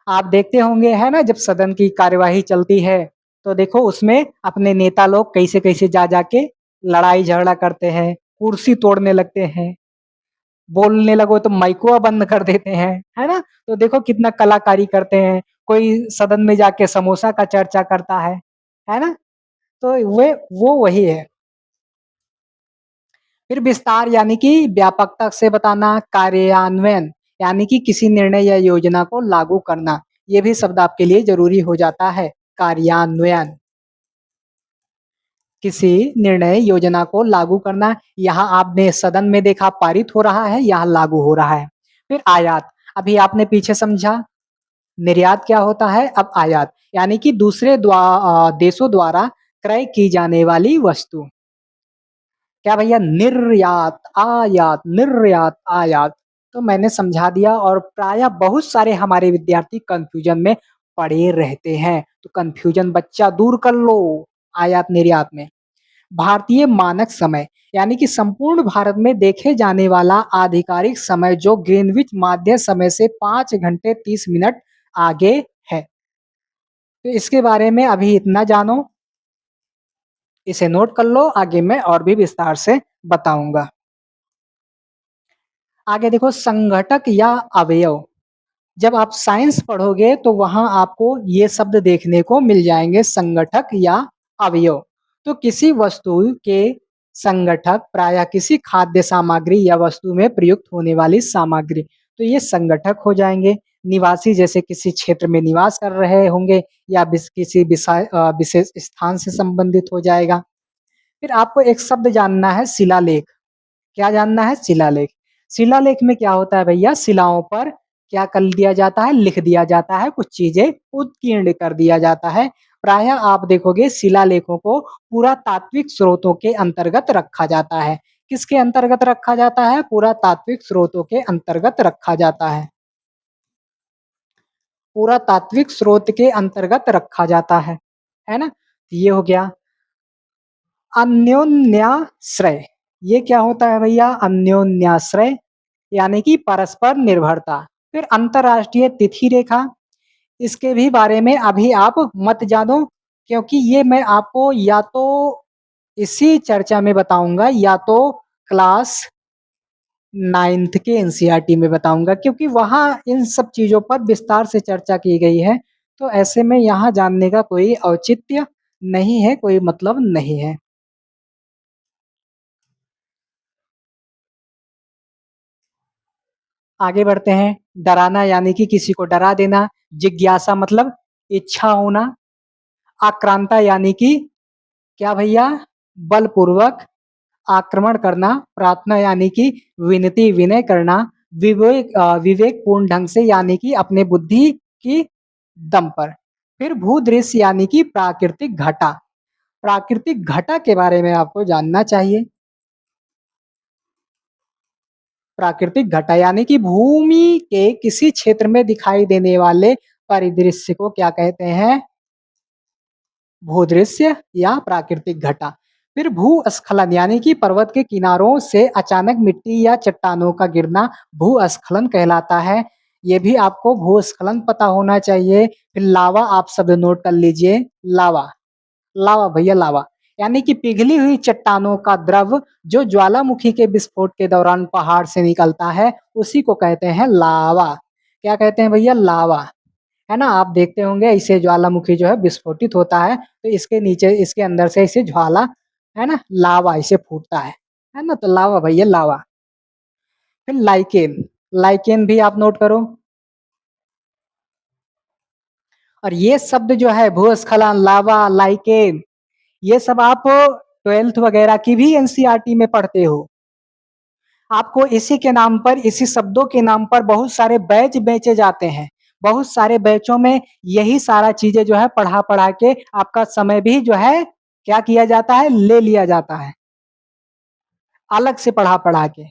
आप देखते होंगे है ना जब सदन की कार्यवाही चलती है, तो देखो उसमें अपने नेता लोग कैसे-कैसे जा-जा के लड़ाई झगड़ा करते हैं, कुर्सी तोड़ने लगते हैं। बोलने लगो तो माइकवा बंद कर देते हैं, है ना? तो देखो कितना कलाकारी करते हैं, कोई सदन में जाके समोसा का चर्चा करता है ना? तो वे वो वही है। फिर विस्तार यानी कि व्यापकता से बताना, कार्यान्वयन यानी कि किसी निर्णय या योजना को लागू करना, ये भी शब्द आपके लिए ज़रूरी हो जाता है, कार्यान्वयन। किसी निर्णय योजना को लागू करना, यहाँ आपने सदन में देखा पारित हो रहा है, यहाँ लागू हो रहा है। फिर आयात, अभी आपने पीछे समझा, निर्यात क्या होता है, अब आयात यानी कि दूसरे देशों द्वारा क्रय की जाने वाली वस्तु। क्या भैया निर्यात, आयात, निर्यात, आयात। तो मैंने समझा दिया और प्रायः बहुत सारे हमारे विद्यार्थी कन्फ्यूजन में पड़े रहते हैं। तो कन्फ्यूजन बच्चा दूर कर लो आयात निर्यात में। भारतीय मानक समय यानी कि संपूर्ण भारत में देखे जाने वाला आधिकारिक समय जो ग्रीनविच माध्य समय से 5 घंटे 30 मिनट आगे है। तो इसके बारे में अभी इतना जानो, इसे नोट कर लो, आगे मैं और भी विस्तार से बताऊँगा। आगे देखो संघटक या अवयव। जब आप साइंस पढ़ोगे तो वहाँ आपको ये शब्द देखने को मिल जाएँगे संगठक या अवयव। तो किसी वस्तु के संगठक प्रायः किसी खाद्य सामग्री या वस्तु में प्रयुक्त होने वाली सामग्री, तो ये संगठक हो जाएँगे। निवासी जैसे किसी क्षेत्र में निवास कर रहे होंगे या किसी विशेष स्थान से संबंधित हो जाएगा। फिर आपको एक शब्द जानना है शिलालेख। क्या जानना है? शिलालेख। शिलालेख में क्या होता है भैया, शिलाओं पर क्या कर दिया जाता है? लिख दिया जाता है, कुछ चीज़ें उत्कीर्ण कर दिया जाता है। प्रायः आप देखोगे शिलालेखों को पुरातात्विक स्रोतों के अंतर्गत रखा जाता है। किसके अंतर्गत रखा जाता है? पुरातात्विक स्रोतों के अंतर्गत रखा जाता है। पुरातात्विक स्रोत के अंतर्गत रखा जाता है ना? ये हो गया। अन्योन्याश्रय, ये क्या होता है भैया? अन्योन्याश्रय यानी कि परस्पर निर्भरता। फिर अंतर्राष्ट्रीय तिथि रेखा, इसके भी बारे में अभी आप मत जानो, क्योंकि ये मैं आपको या तो इसी चर्चा में बताऊँगा या तो क्लास 9th के एनसीईआरटी में बताऊँगा, क्योंकि वहाँ इन सब चीज़ों पर विस्तार से चर्चा की गई है। तो ऐसे में यहाँ जानने का कोई औचित्य नहीं है, कोई मतलब नहीं है। आगे बढ़ते हैं। डराना यानी कि किसी को डरा देना, जिज्ञासा मतलब इच्छा होना, आक्रांता यानी कि क्या भैया? बलपूर्वक आक्रमण करना, प्रार्थना यानी कि विनती विनय करना, विवेकपूर्ण ढंग से यानी कि अपने बुद्धि की दम पर। फिर भूदृश्य यानी कि प्राकृतिक घटा। प्राकृतिक घटा के बारे में आपको जानना चाहिए। प्राकृतिक घटा यानी कि भूमि के किसी क्षेत्र में दिखाई देने वाले परिदृश्य को क्या कहते हैं? भूदृश्य या प्राकृतिक घटा। फिर भूस्खलन यानी कि पर्वत के किनारों से अचानक मिट्टी या चट्टानों का गिरना भूस्खलन कहलाता है। ये भी आपको भूस्खलन पता होना चाहिए। फिर लावा आप शब्द नोट कर लीजिए, लावा। लावा भैया लावा, यानी कि पिघली हुई चट्टानों का द्रव जो ज्वालामुखी के विस्फोट के दौरान पहाड़ से निकलता है, उसी को कहते हैं लावा। क्या कहते हैं भैया? लावा। है ना? आप देखते होंगे इसे ज्वालामुखी जो है विस्फोटित होता है, तो इसके नीचे इसके अंदर से इसे ज्वाला, है ना? लावा इसे फूटता है ना? तो लावा भैया लावा। फिर लाइकेन, लाइकेन भी आप नोट करो। और ये शब्द जो है भूस्खलन, लावा, लाइकेन, ये सब आप 12th वगैरह की भी एनसीईआरटी में पढ़ते हो। आपको इसी के नाम पर, इसी शब्दों के नाम पर बहुत सारे बैच बेचे जाते हैं। बहुत सारे बैचों में यही सारा चीज़ें जो है पढ़ा-पढ़ा के आपका समय भी जो है क्या किया जाता है? ले लिया जाता है, अलग से पढ़ा-पढ़ा के।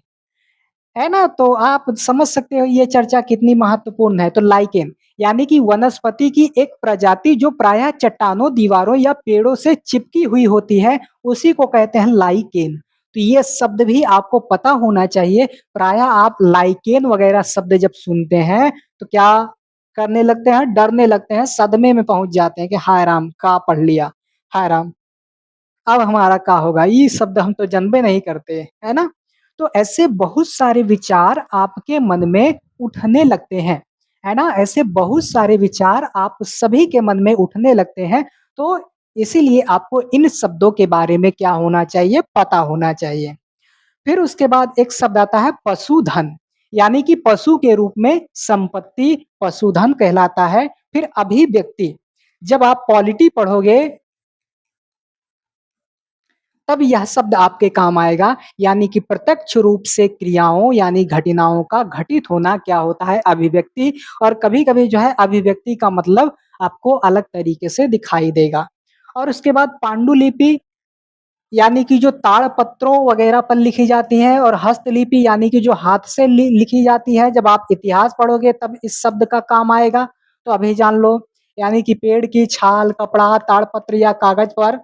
है ना? तो आप समझ सकते हो ये चर्चा कितनी महत्वपूर्ण है। तो लाइकेन यानी कि वनस्पति की एक प्रजाति जो प्रायः चट्टानों, दीवारों या पेड़ों से चिपकी हुई होती है, उसी को कहते हैं लाइकेन। तो ये शब्द भी आपको पता होना चाहिए। प्रायः आप लाइकेन वगैरह शब्द जब सुनते हैं, तो क्या करने लगते हैं? डरने लगते हैं, सदमे में पहुँच जाते हैं कि हाय राम! का पढ़ लिया, हाय राम! अब हमारा क्या होगा? ये शब्द हम तो जानबे नहीं करते, है ना? तो ऐसे बहुत सारे विचार आपके मन में उठने लगते हैं, है ना? ऐसे बहुत सारे विचार आप सभी के मन में उठने लगते हैं, तो इसीलिए आपको इन शब्दों के बारे में क्या होना चाहिए, पता होना चाहिए। फिर उसके बाद एक शब्द आता है पशुधन, यानी कि पशु के रूप में संपत्ति पशुधन कहलाता है। फिर अभिव्यक्ति, जब आप पॉलिटी पढ़ोगे तब यह शब्द आपके काम आएगा, यानी कि प्रत्यक्ष रूप से क्रियाओं यानी घटनाओं का घटित होना क्या होता है, अभिव्यक्ति। और कभी-कभी जो है अभिव्यक्ति का मतलब आपको अलग तरीके से दिखाई देगा। और उसके बाद पांडुलिपि, यानी कि जो ताड़पत्रों वगैरह पर लिखी जाती हैं, और हस्तलिपि यानी कि जो हाथ से लिखी जाती है। जब आप इतिहास पढ़ोगे तब इस शब्द का काम आएगा, तो अभी जान लो। यानी कि पेड़ की छाल, कपड़ा, ताड़पत्र या कागज पर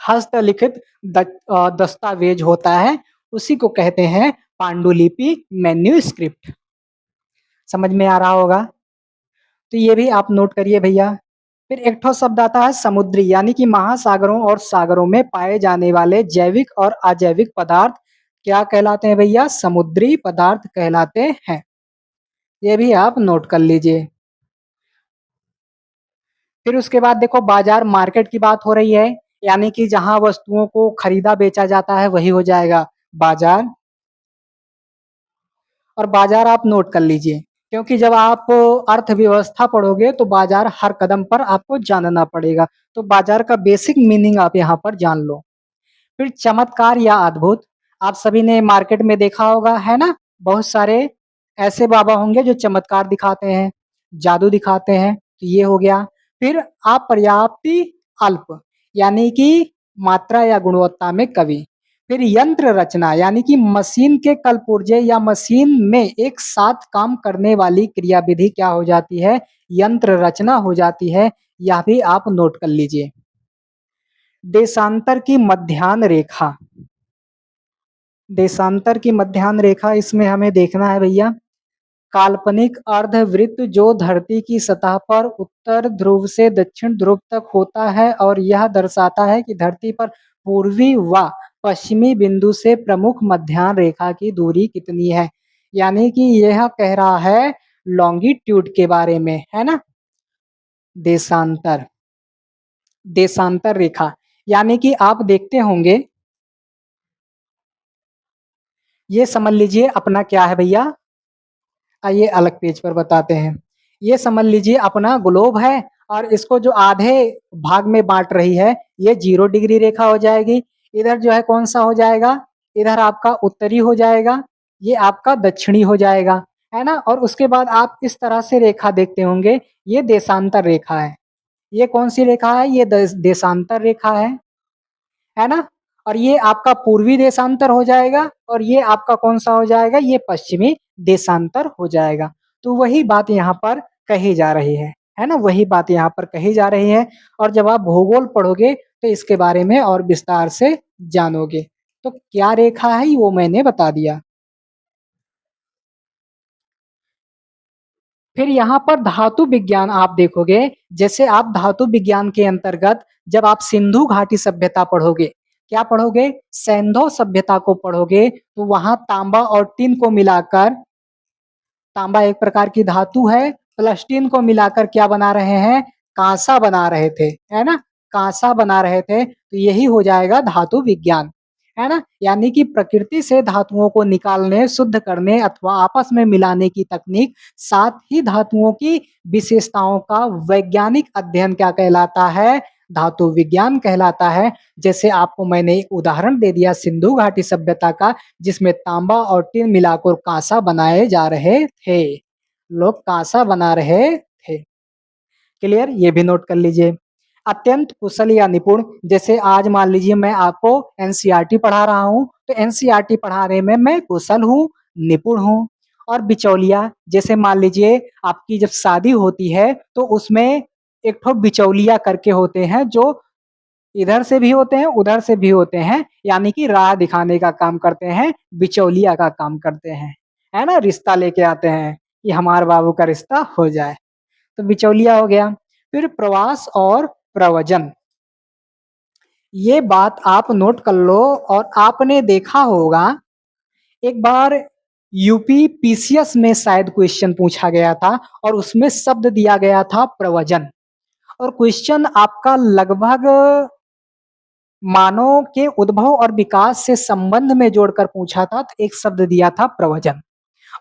हस्तलिखित दस्तावेज होता है, उसी को कहते हैं पांडुलिपि, मैन्युस्क्रिप्ट। समझ में आ रहा होगा? तो ये भी आप नोट करिए भैया। फिर एक ठो शब्द आता है समुद्री, यानी कि महासागरों और सागरों में पाए जाने वाले जैविक और अजैविक पदार्थ क्या कहलाते हैं भैया? समुद्री पदार्थ कहलाते हैं। ये भी आप नोट कर लीजिए। फिर उसके बाद देखो बाजार, मार्केट की बात हो रही है, यानी कि जहाँ वस्तुओं को खरीदा बेचा जाता है वही हो जाएगा बाजार। और बाजार आप नोट कर लीजिए, क्योंकि जब आप अर्थव्यवस्था पढ़ोगे तो बाजार हर कदम पर आपको जानना पड़ेगा। तो बाजार का बेसिक मीनिंग आप यहाँ पर जान लो। फिर चमत्कार या अद्भुत, आप सभी ने मार्केट में देखा होगा, है ना? बहुत सारे ऐसे बाबा होंगे जो चमत्कार दिखाते हैं, जादू दिखाते हैं, तो ये हो गया। फिर अपर्याप्ति, अल्प, यानी कि मात्रा या गुणवत्ता में कमी। फिर यंत्र रचना, यानी कि मशीन के कलपुर्जे या मशीन में एक साथ काम करने वाली क्रियाविधि क्या हो जाती है? यंत्र रचना हो जाती है। यह भी आप नोट कर लीजिए। देशांतर की मध्याह्न रेखा, देशांतर की मध्याह्न रेखा, इसमें हमें देखना है भैया, काल्पनिक अर्धवृत्त जो धरती की सतह पर उत्तर ध्रुव से दक्षिण ध्रुव तक होता है, और यह दर्शाता है कि धरती पर पूर्वी व पश्चिमी बिंदु से प्रमुख मध्याह्न रेखा की दूरी कितनी है। यानी कि यह कह रहा है लॉन्गिट्यूड के बारे में, है ना? देशांतर, देशांतर रेखा, यानी कि आप देखते होंगे, ये समझ लीजिए अपना क्या है भैया, आइए अलग पेज पर बताते हैं। ये समझ लीजिए अपना ग्लोब है, और इसको जो आधे भाग में बाँट रही है, ये 0 डिग्री रेखा हो जाएगी। इधर जो है कौन-सा हो जाएगा? इधर आपका उत्तरी हो जाएगा, ये आपका दक्षिणी हो जाएगा, है ना? और उसके बाद आप इस तरह से रेखा देखते होंगे, ये देशांतर रेखा है। ये कौन-सी रेखा है? ये देशांतर रेखा है ना? और ये आपका पूर्वी देशांतर हो जाएगा, और ये आपका कौन-सा हो जाएगा? ये पश्चिमी देशांतर हो जाएगा। तो वही बात यहाँ पर कही जा रही है ना? वही बात यहाँ पर कही जा रही है, और जब आप भूगोल पढ़ोगे तो इसके बारे में और विस्तार से जानोगे। तो क्या रेखा है वो मैंने बता दिया। फिर यहाँ पर धातु विज्ञान आप देखोगे, जैसे आप धातु विज्ञान के अंतर्गत जब आप सिंधु घाटी सभ्यता पढ़ोगे, क्या पढ़ोगे? सैंधव सभ्यता को पढ़ोगे, तो वहाँ तांबा और टिन को मिलाकर, तांबा एक प्रकार की धातु है, प्लस टिन को मिलाकर क्या बना रहे हैं? कांसा बना रहे थे, है ना? कांसा बना रहे थे, तो यही हो जाएगा धातु विज्ञान, है ना? यानी कि प्रकृति से धातुओं को निकालने, शुद्ध करने अथवा आपस में मिलाने की तकनीक, साथ ही धातुओं की विशेषताओं का वैज्ञानिक अध्ययन क्या कहलाता है? धातु विज्ञान कहलाता है। जैसे आपको मैंने एक उदाहरण दे दिया सिंधु घाटी सभ्यता का, जिसमें तांबा और टिन मिलाकर कांसा बनाए जा रहे थे। लोग कांसा बना रहे थे। क्लियर? ये भी नोट कर लीजिए। अत्यंत कुशल या निपुण, जैसे आज मान लीजिए मैं आपको एनसीईआरटी पढ़ा रहा हूँ, तो एनसीईआरटी पढ़ाने में मैं कुशल हूँ, निपुण हूँ। और बिचौलिया, जैसे मान लीजिए आपकी जब शादी होती है, तो उसमें एक ठो बिचौलिया करके होते हैं, जो इधर से भी होते हैं, उधर से भी होते हैं, यानी कि राह दिखाने का काम करते हैं, बिचौलिया का काम करते हैं, है ना? रिश्ता लेके आते हैं कि हमारे बाबू का रिश्ता हो जाए, तो बिचौलिया हो गया। फिर प्रवास और प्रवचन, ये बात आप नोट कर लो। और आपने देखा होगा एक बार यूपी पीसीएस में शायद क्वेश्चन पूछा गया था और उसमें शब्द दिया गया था प्रवचन और क्वेश्चन आपका लगभग मानव के उद्भव और विकास से संबंध में जोड़कर पूछा था, तो एक शब्द दिया था प्रवचन।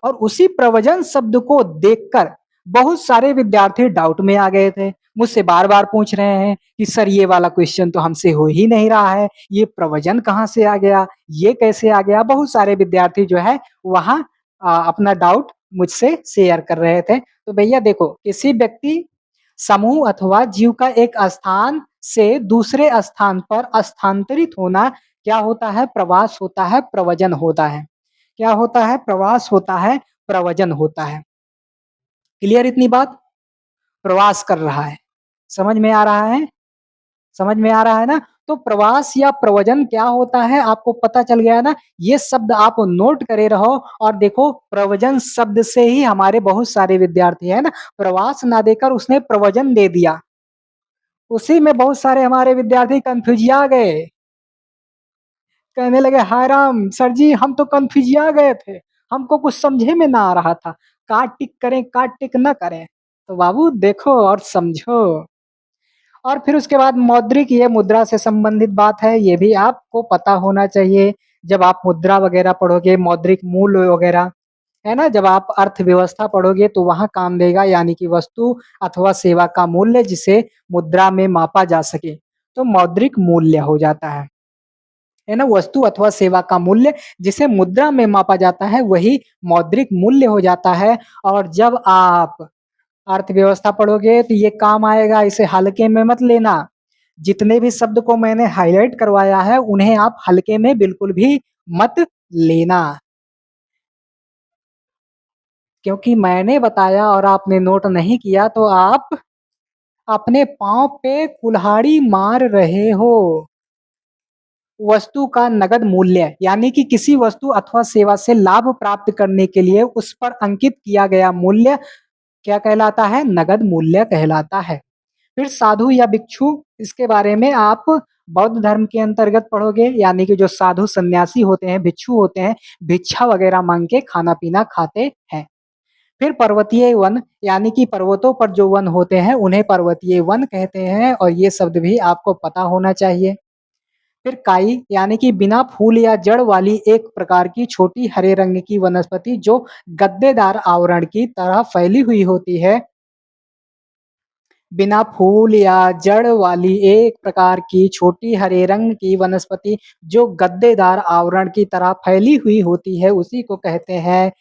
और उसी प्रवचन शब्द को देखकर बहुत सारे विद्यार्थी डाउट में आ गए थे। मुझसे बार-बार पूछ रहे हैं कि सर ये वाला क्वेश्चन तो हमसे हो ही नहीं रहा है, ये प्रवचन कहाँ से आ गया? ये कैसे आ गया? बहुत सारे विद्यार्थी जो है वहाँ अपना डाउट मुझसे शेयर कर रहे थे। तो भैया देखो, किसी व्यक्ति, समूह अथवा जीव का एक स्थान से दूसरे स्थान पर स्थानांतरित होना क्या होता है? प्रवास होता है, प्रवचन होता है। क्या होता है? प्रवास होता है, प्रवचन होता है। क्लियर इतनी बात? प्रवास कर रहा है। समझ में आ रहा है? समझ में आ रहा है ना? तो प्रवास या प्रवचन क्या होता है आपको पता चल गया ना? ये शब्द आप नोट करे रहो और देखो प्रवचन शब्द से ही हमारे बहुत सारे विद्यार्थी है ना, प्रवास ना देकर उसने प्रवचन दे दिया। उसी में बहुत सारे हमारे विद्यार्थी कन्फ्यूजिया गए। कहने लगे, हाय राम! सर जी हम तो कन्फ्यूजिया गए थे। हमको कुछ समझे में ना आ रहा था। का टिक करें, का टिक ना करें? तो बाबू देखो और समझो। और फिर उसके बाद मौद्रिक, ये मुद्रा से संबंधित बात है, ये भी आपको पता होना चाहिए। जब आप मुद्रा वगैरह पढ़ोगे, मौद्रिक मूल्य वगैरह, है ना? जब आप अर्थव्यवस्था पढ़ोगे तो वहाँ काम देगा, यानी कि वस्तु अथवा सेवा का मूल्य जिसे मुद्रा में मापा जा सके, तो मौद्रिक मूल्य हो जाता है ना? वस्तु अथवा सेवा का मूल्य जिसे मुद्रा में मापा जाता है, वही मौद्रिक मूल्य हो जाता है। और जब आप अर्थव्यवस्था पढ़ोगे तो ये काम आएगा, इसे हल्के में मत लेना। जितने भी शब्द को मैंने हाइलाइट करवाया है, उन्हें आप हल्के में बिल्कुल भी मत लेना। क्योंकि मैंने बताया और आपने नोट नहीं किया तो आप अपने पाँव पे कुल्हाड़ी मार रहे हो। वस्तु का नकद मूल्य, यानी कि किसी वस्तु अथवा सेवा से लाभ प्राप्त करने के लिए उस पर अंकित किया गया मूल्य क्या कहलाता है? नकद मूल्य कहलाता है। फिर साधु या भिक्षु, इसके बारे में आप बौद्ध धर्म के अंतर्गत पढ़ोगे, यानी कि जो साधु सन्यासी होते हैं, भिक्षु होते हैं, भिक्षा वगैरह माँग के खाना-पीना खाते हैं। फिर पर्वतीय वन, यानी कि पर्वतों पर जो वन होते हैं, उन्हें पर्वतीय वन कहते हैं और ये शब्द भी आपको पता होना चाहिए। फिर काई, यानी कि बिना फूल या जड़ वाली एक प्रकार की छोटी हरे रंग की वनस्पति जो गद्देदार आवरण की तरह फैली हुई होती है। बिना फूल या जड़ वाली एक प्रकार की छोटी हरे रंग की वनस्पति जो गद्देदार आवरण की तरह फैली हुई होती है, उसी को कहते हैं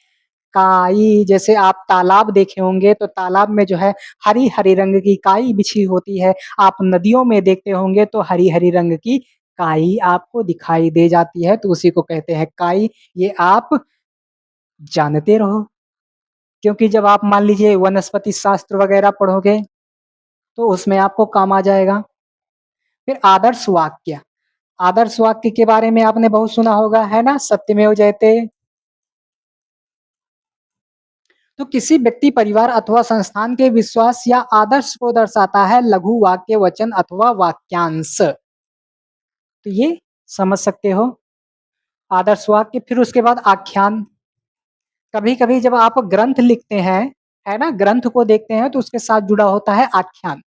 काई। जैसे आप तालाब देखे होंगे तो तालाब में जो है हरी-हरी रंग की काई बिछी होती है। आप नदियों में देखते होंगे तो हरी-हरी रंग की काई आपको दिखाई दे जाती है, तो उसी को कहते हैं काई। ये आप जानते रहो, क्योंकि जब आप मान लीजिए वनस्पति शास्त्र वगैरह पढ़ोगे, तो उसमें आपको काम आ जाएगा। फिर आदर्श वाक्य, आदर्श वाक्य के बारे में आपने बहुत सुना होगा, है ना? सत्यमेव जयते। तो किसी व्यक्ति, परिवार अथवा संस्थान के विश्वास या आदर्श को दर्शाता है लघु वाक्य, वचन अथवा वाक्यांश। तो ये समझ सकते हो आदर्श वाक्य। फिर उसके बाद आख्यान। कभी-कभी जब आप ग्रंथ लिखते हैं, है ना? ग्रंथ को देखते हैं तो उसके साथ जुड़ा होता है आख्यान।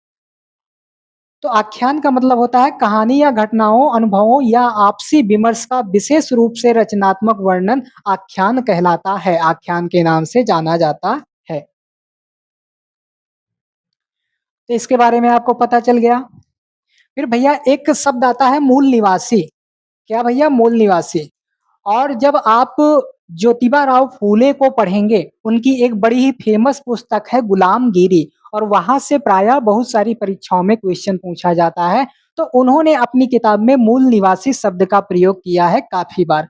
तो आख्यान का मतलब होता है कहानी या घटनाओं, अनुभवों या आपसी विमर्श का विशेष रूप से रचनात्मक वर्णन आख्यान कहलाता है, आख्यान के नाम से जाना जाता है। तो इसके बारे में आपको पता चल गया। फिर भैया एक शब्द आता है मूल निवासी। क्या भैया? मूल निवासी। और जब आप ज्योतिबा राव फूले को पढ़ेंगे, उनकी एक बड़ी ही फ़ेमस पुस्तक है गुलामगिरी और वहाँ से प्रायः बहुत सारी परीक्षाओं में क्वेश्चन पूछा जाता है। तो उन्होंने अपनी किताब में मूल निवासी शब्द का प्रयोग किया है काफ़ी बार,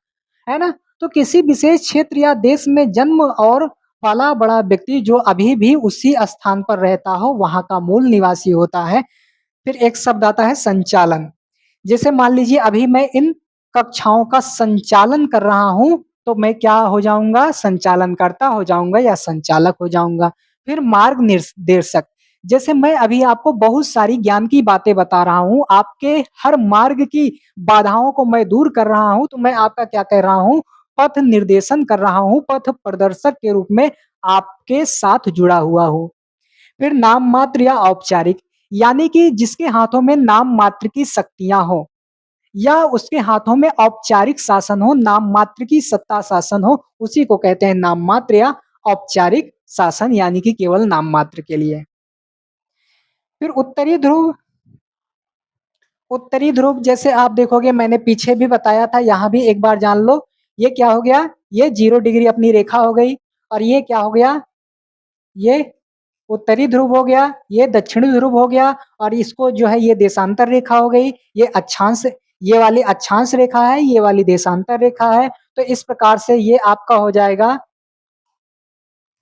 है ना? तो किसी विशेष क्षेत्र या देश में जन्म और पला-बड़ा व्यक्ति जो अभी भी उसी स्थान पर रहता हो, वहाँ का मूल निवासी होता है। फिर एक शब्द आता है संचालन। जैसे मान लीजिए अभी मैं इन कक्षाओं का संचालन कर रहा हूँ, तो मैं क्या हो जाऊँगा? संचालनकर्ता हो जाऊँगा या संचालक हो जाऊँगा। फिर मार्ग निर्देशक, जैसे मैं अभी आपको बहुत सारी ज्ञान की बातें बता रहा हूँ, आपके हर मार्ग की बाधाओं को मैं दूर कर रहा हूँ, तो मैं आपका क्या कह रहा हूँ? पथ निर्देशन कर रहा हूँ, पथ प्रदर्शक के रूप में आपके साथ जुड़ा हुआ हूँ। फिर नाम मात्र या औपचारिक, यानी कि जिसके हाथों में नाम मात्र की शक्तियाँ हों या उसके हाथों में औपचारिक शासन हो, नाम मात्र की सत्ता शासन हो, उसी को कहते हैं नाम मात्र या औपचारिक शासन, यानी कि केवल नाम मात्र के लिए। फिर उत्तरी ध्रुव जैसे आप देखोगे, मैंने पीछे भी बताया था, यहाँ भी एक बार जान लो। ये क्या हो गया? ये 0 डिग्री अपनी रेखा हो गई और ये क्या हो गया? ये उत्तरी ध्रुव हो गया, ये दक्षिणी ध्रुव हो गया और इसको जो है ये देशांतर रेखा हो गई। ये अक्षांश, ये वाली अक्षांश रेखा है, ये वाली देशांतर रेखा है। तो इस प्रकार से ये आपका हो जाएगा,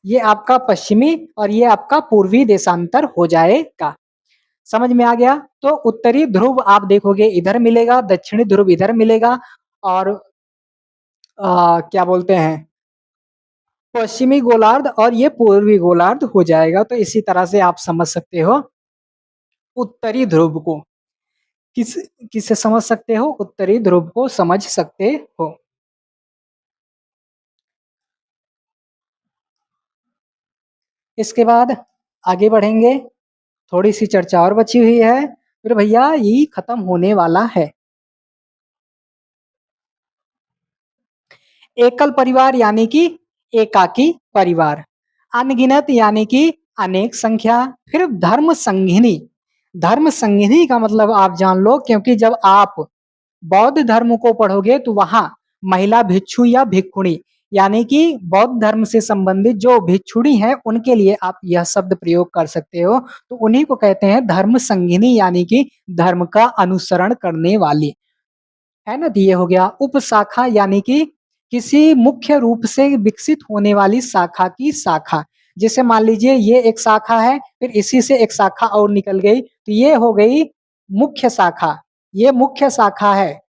ये आपका पश्चिमी और ये आपका पूर्वी देशांतर हो जाएगा। समझ में आ गया? तो उत्तरी ध्रुव आप देखोगे इधर मिलेगा, दक्षिणी ध्रुव इधर मिलेगा और क्या बोलते हैं, पश्चिमी गोलार्ध और ये पूर्वी गोलार्ध हो जाएगा। तो इसी तरह से आप समझ सकते हो उत्तरी ध्रुव को। किस किससे समझ सकते हो? उत्तरी ध्रुव को समझ सकते हो। इसके बाद आगे बढ़ेंगे, थोड़ी सी चर्चा और बची हुई है, फिर भैया ये खत्म होने वाला है। एकल परिवार यानी कि एकाकी परिवार, अनगिनत यानी कि अनेक संख्या, फिर धर्म संघिनी। धर्म संघिनी का मतलब आप जान लो, क्योंकि जब आप बौद्ध धर्म को पढ़ोगे तो वहां महिला भिक्षु या भिक्षुणी, यानी कि बौद्ध धर्म से संबंधित जो भिक्षुणी है उनके लिए आप यह शब्द प्रयोग कर सकते हो। तो उन्हीं को कहते हैं धर्म संगिनी, यानी कि धर्म का अनुसरण करने वाली, है ना? तो ये हो गया उपशाखा, यानी कि किसी मुख्य रूप से विकसित होने वाली शाखा की शाखा। जैसे मान लीजिए ये एक शाखा है, फिर इसी से एक शाखा और निकल गई, तो ये हो गई मुख्य शाखा। ये मुख्य शाखा है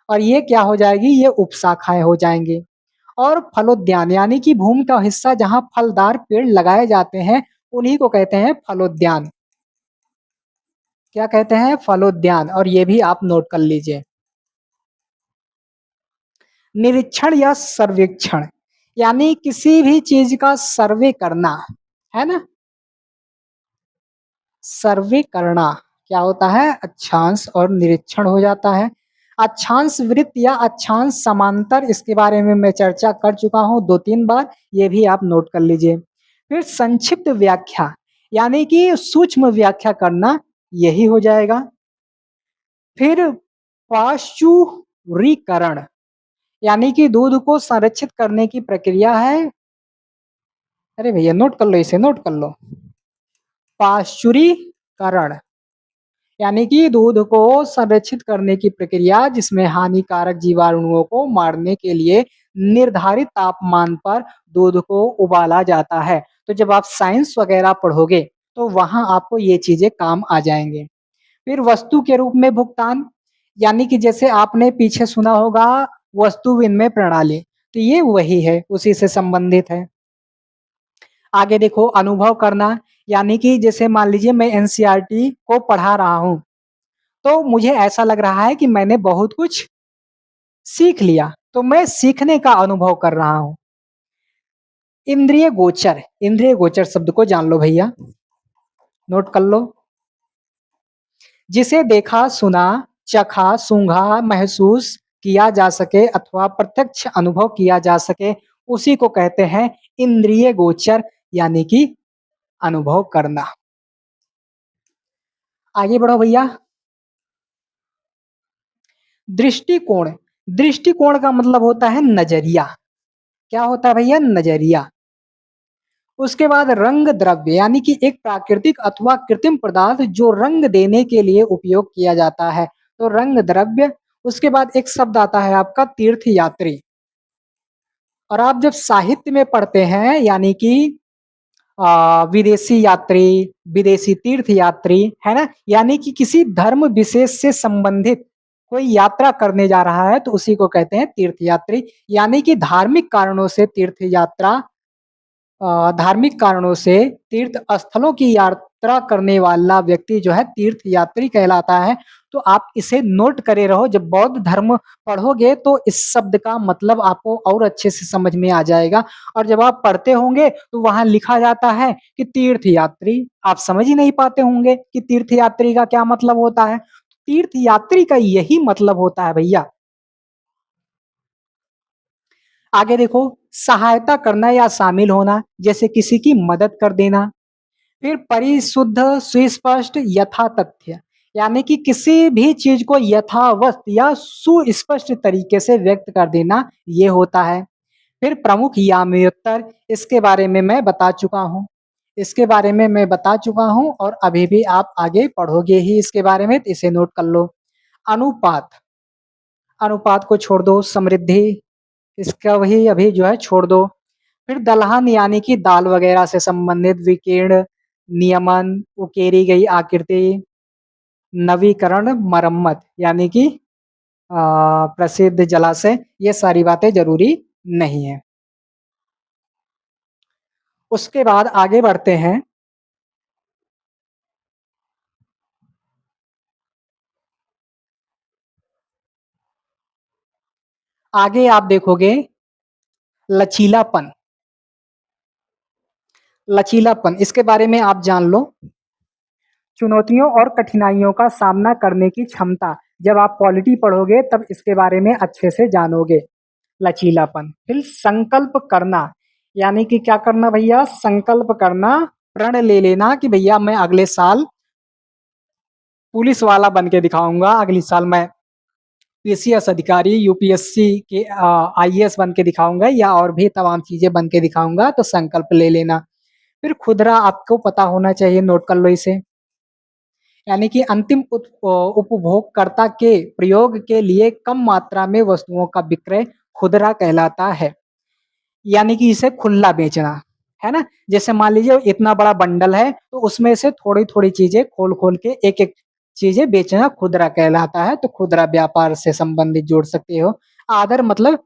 और ये क्या हो जाएगी? ये उपशाखाएं हो जाएंगी। और फलोद्यान, यानी कि भूमि का हिस्सा जहाँ फलदार पेड़ लगाए जाते हैं, उन्हीं को कहते हैं फलोद्यान। क्या कहते हैं? फलोद्यान। और ये भी आप नोट कर लीजिए। निरीक्षण या सर्वेक्षण, यानी किसी भी चीज का सर्वे करना, है ना? सर्वे करना क्या होता है? अक्षांश और निरीक्षण हो जाता है। अक्षांश वृत्त या अक्षांश समांतर, इसके बारे में मैं चर्चा कर चुका हूं 2-3 बार, ये भी आप नोट कर लीजिए। फिर संक्षिप्त व्याख्या, यानी कि सूक्ष्म व्याख्या करना, यही हो जाएगा। फिर पाश्चुरीकरण, यानी कि दूध को संरक्षित करने की प्रक्रिया है। अरे भैया नोट कर लो, इसे नोट कर लो। पाश्चुरीकरण, यानी कि दूध को संरक्षित करने की प्रक्रिया, जिसमें हानिकारक जीवाणुओं को मारने के लिए निर्धारित तापमान पर दूध को उबाला जाता है। तो जब आप साइंस वगैरह पढ़ोगे तो वहां आपको ये चीजें काम आ जाएंगे। फिर वस्तु के रूप में भुगतान, यानी कि जैसे आपने पीछे सुना होगा वस्तु विनिमय प्रणाली, तो ये वही है, उसी से संबंधित है। आगे देखो अनुभव करना, यानी कि जैसे मान लीजिए मैं एनसीईआरटी को पढ़ा रहा हूँ, तो मुझे ऐसा लग रहा है कि मैंने बहुत कुछ सीख लिया, तो मैं सीखने का अनुभव कर रहा हूँ। इंद्रिय गोचर, इंद्रिय गोचर शब्द को जान लो भैया, नोट कर लो। जिसे देखा, सुना, चखा, सूंघा, महसूस किया जा सके अथवा प्रत्यक्ष अनुभव किया जा सके, उसी को कहते हैं इंद्रिय गोचर, यानी कि अनुभव करना। आगे बढ़ो भैया। दृष्टिकोण, दृष्टिकोण का मतलब होता है नजरिया। क्या होता है भैया? नजरिया। उसके बाद रंग द्रव्य, यानी कि एक प्राकृतिक अथवा कृत्रिम पदार्थ जो रंग देने के लिए उपयोग किया जाता है, तो रंग द्रव्य। उसके बाद एक शब्द आता है आपका तीर्थ यात्री। और आप जब साहित्य में पढ़ते हैं, यानी कि विदेशी यात्री, विदेशी तीर्थ यात्री, है ना? यानी कि किसी धर्म विशेष से संबंधित कोई यात्रा करने जा रहा है, तो उसी को कहते हैं तीर्थ यात्री। यानी कि धार्मिक कारणों से तीर्थ यात्रा, धार्मिक कारणों से तीर्थ स्थलों की यात्रा करने वाला व्यक्ति जो है तीर्थ यात्री कहलाता है। तो आप इसे नोट करे रहो, जब बौद्ध धर्म पढ़ोगे तो इस शब्द का मतलब आपको और अच्छे से समझ में आ जाएगा और जब आप पढ़ते होंगे तो वहाँ लिखा जाता है कि तीर्थयात्री, आप समझ ही नहीं पाते होंगे कि तीर्थयात्री का क्या मतलब होता है। तीर्थयात्री का यही मतलब होता है भैया। आगे देखो, सहायता करना या शामिल होना, जैसे किसी की मदद कर देना। फिर परिशुद्ध, सुस्पष्ट, यथातथ्य, यानी कि किसी भी चीज को यथावत या सुस्पष्ट तरीके से व्यक्त कर देना, ये होता है। फिर प्रमुख याम्योत्तर, इसके बारे में मैं बता चुका हूँ। इसके बारे में मैं बता चुका हूँ और अभी भी आप आगे पढ़ोगे ही इसके बारे में, तो इसे नोट कर लो। अनुपात, अनुपात को छोड़ दो। समृद्धि, इसका वही अभी जो है छोड़ दो। फिर दलहन, यानी कि दाल वगैरह से संबंधित। विकीर्ण, नियमन, उकेरी गई आकृति। नवीकरण, मरम्मत, यानी कि प्रसिद्ध जलाशय, ये सारी बातें जरूरी नहीं है। उसके बाद आगे बढ़ते हैं। आगे आप देखोगे लचीलापन। लचीलापन, इसके बारे में आप जान लो। चुनौतियों और कठिनाइयों का सामना करने की क्षमता, जब आप पॉलिटी पढ़ोगे तब इसके बारे में अच्छे से जानोगे। लचीलापन। फिर संकल्प करना, यानी कि क्या करना भैया, संकल्प करना, प्रण ले लेना कि भैया मैं अगले साल पुलिस वाला बन के दिखाऊंगा, अगले साल मैं पीसीएस अधिकारी, यूपीएससी के आईएएस बन के दिखाऊंगा या और भी तमाम चीजें बन के दिखाऊंगा, तो संकल्प ले लेना। फिर खुदरा, आपको पता होना चाहिए, नोट कर लो इसे, यानी कि अंतिम उपभोगकर्ता के प्रयोग के लिए कम मात्रा में वस्तुओं का विक्रय खुदरा कहलाता है, यानी कि इसे खुला बेचना, है ना। जैसे मान लीजिए इतना बड़ा बंडल है तो उसमें से थोड़ी थोड़ी चीजें खोल खोल के एक एक चीजें बेचना खुदरा कहलाता है, तो खुदरा व्यापार से संबंधित जोड़ सकते हो। आदर मतलब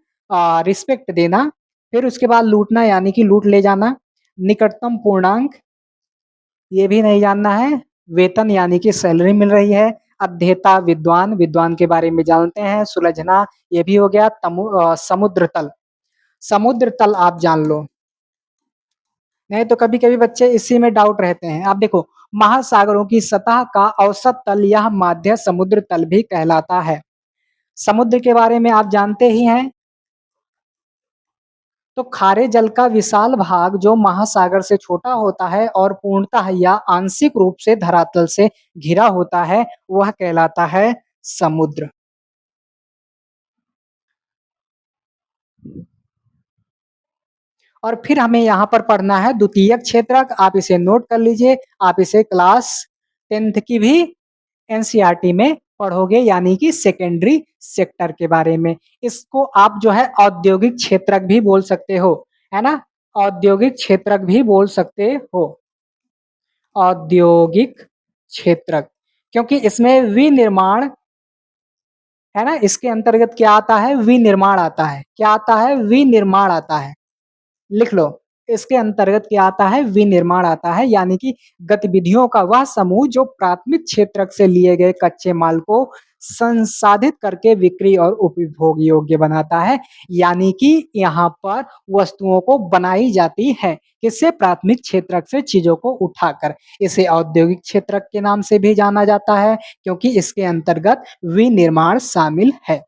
रिस्पेक्ट देना। फिर उसके बाद लूटना, यानी कि लूट ले जाना। निकटतम पूर्णांक, ये भी नहीं जानना है। वेतन, यानी कि सैलरी मिल रही है। अध्येता, विद्वान, विद्वान के बारे में जानते हैं। सुलझना, ये भी हो गया। समुद्र तल, समुद्र तल आप जान लो, नहीं तो कभी कभी बच्चे इसी में डाउट रहते हैं। आप देखो, महासागरों की सतह का औसत तल यह माध्य समुद्र तल भी कहलाता है। समुद्र के बारे में आप जानते ही हैं। तो खारे जल का विशाल भाग जो महासागर से छोटा होता है और पूर्णतः या आंशिक रूप से धरातल से घिरा होता है, वह कहलाता है समुद्र। और फिर हमें यहाँ पर पढ़ना है द्वितीयक क्षेत्रक, आप इसे नोट कर लीजिए। आप इसे क्लास 10th की भी एनसीईआरटी में पढ़ोगे, यानी कि सेकेंडरी सेक्टर के बारे में। इसको आप जो है औद्योगिक क्षेत्रक भी बोल सकते हो, है ना। औद्योगिक क्षेत्रक भी बोल सकते हो, औद्योगिक क्षेत्रक, क्योंकि इसमें विनिर्माण, है ना, इसके अंतर्गत क्या आता है, विनिर्माण आता है। क्या आता है, विनिर्माण आता है। लिख लो, इसके अंतर्गत क्या आता है, विनिर्माण आता है, यानी कि गतिविधियों का वह समूह जो प्राथमिक क्षेत्र से लिए गए कच्चे माल को संसाधित करके बिक्री और उपभोग योग्य बनाता है, यानी कि यहाँ पर वस्तुओं को बनाई जाती है किससे, प्राथमिक क्षेत्र से चीजों को उठाकर। इसे औद्योगिक क्षेत्र के नाम से भी जाना जाता है, क्योंकि इसके अंतर्गत विनिर्माण शामिल है।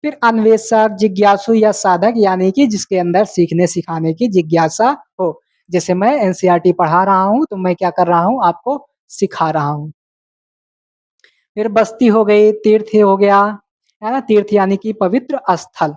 फिर अन्वेषक, जिज्ञासु या साधक, यानी कि जिसके अंदर सीखने सिखाने की जिज्ञासा हो। जैसे मैं एनसीईआरटी पढ़ा रहा हूँ तो मैं क्या कर रहा हूँ, आपको सिखा रहा हूँ। फिर बस्ती हो गई, तीर्थ हो गया, है ना, तीर्थ यानी कि पवित्र स्थल।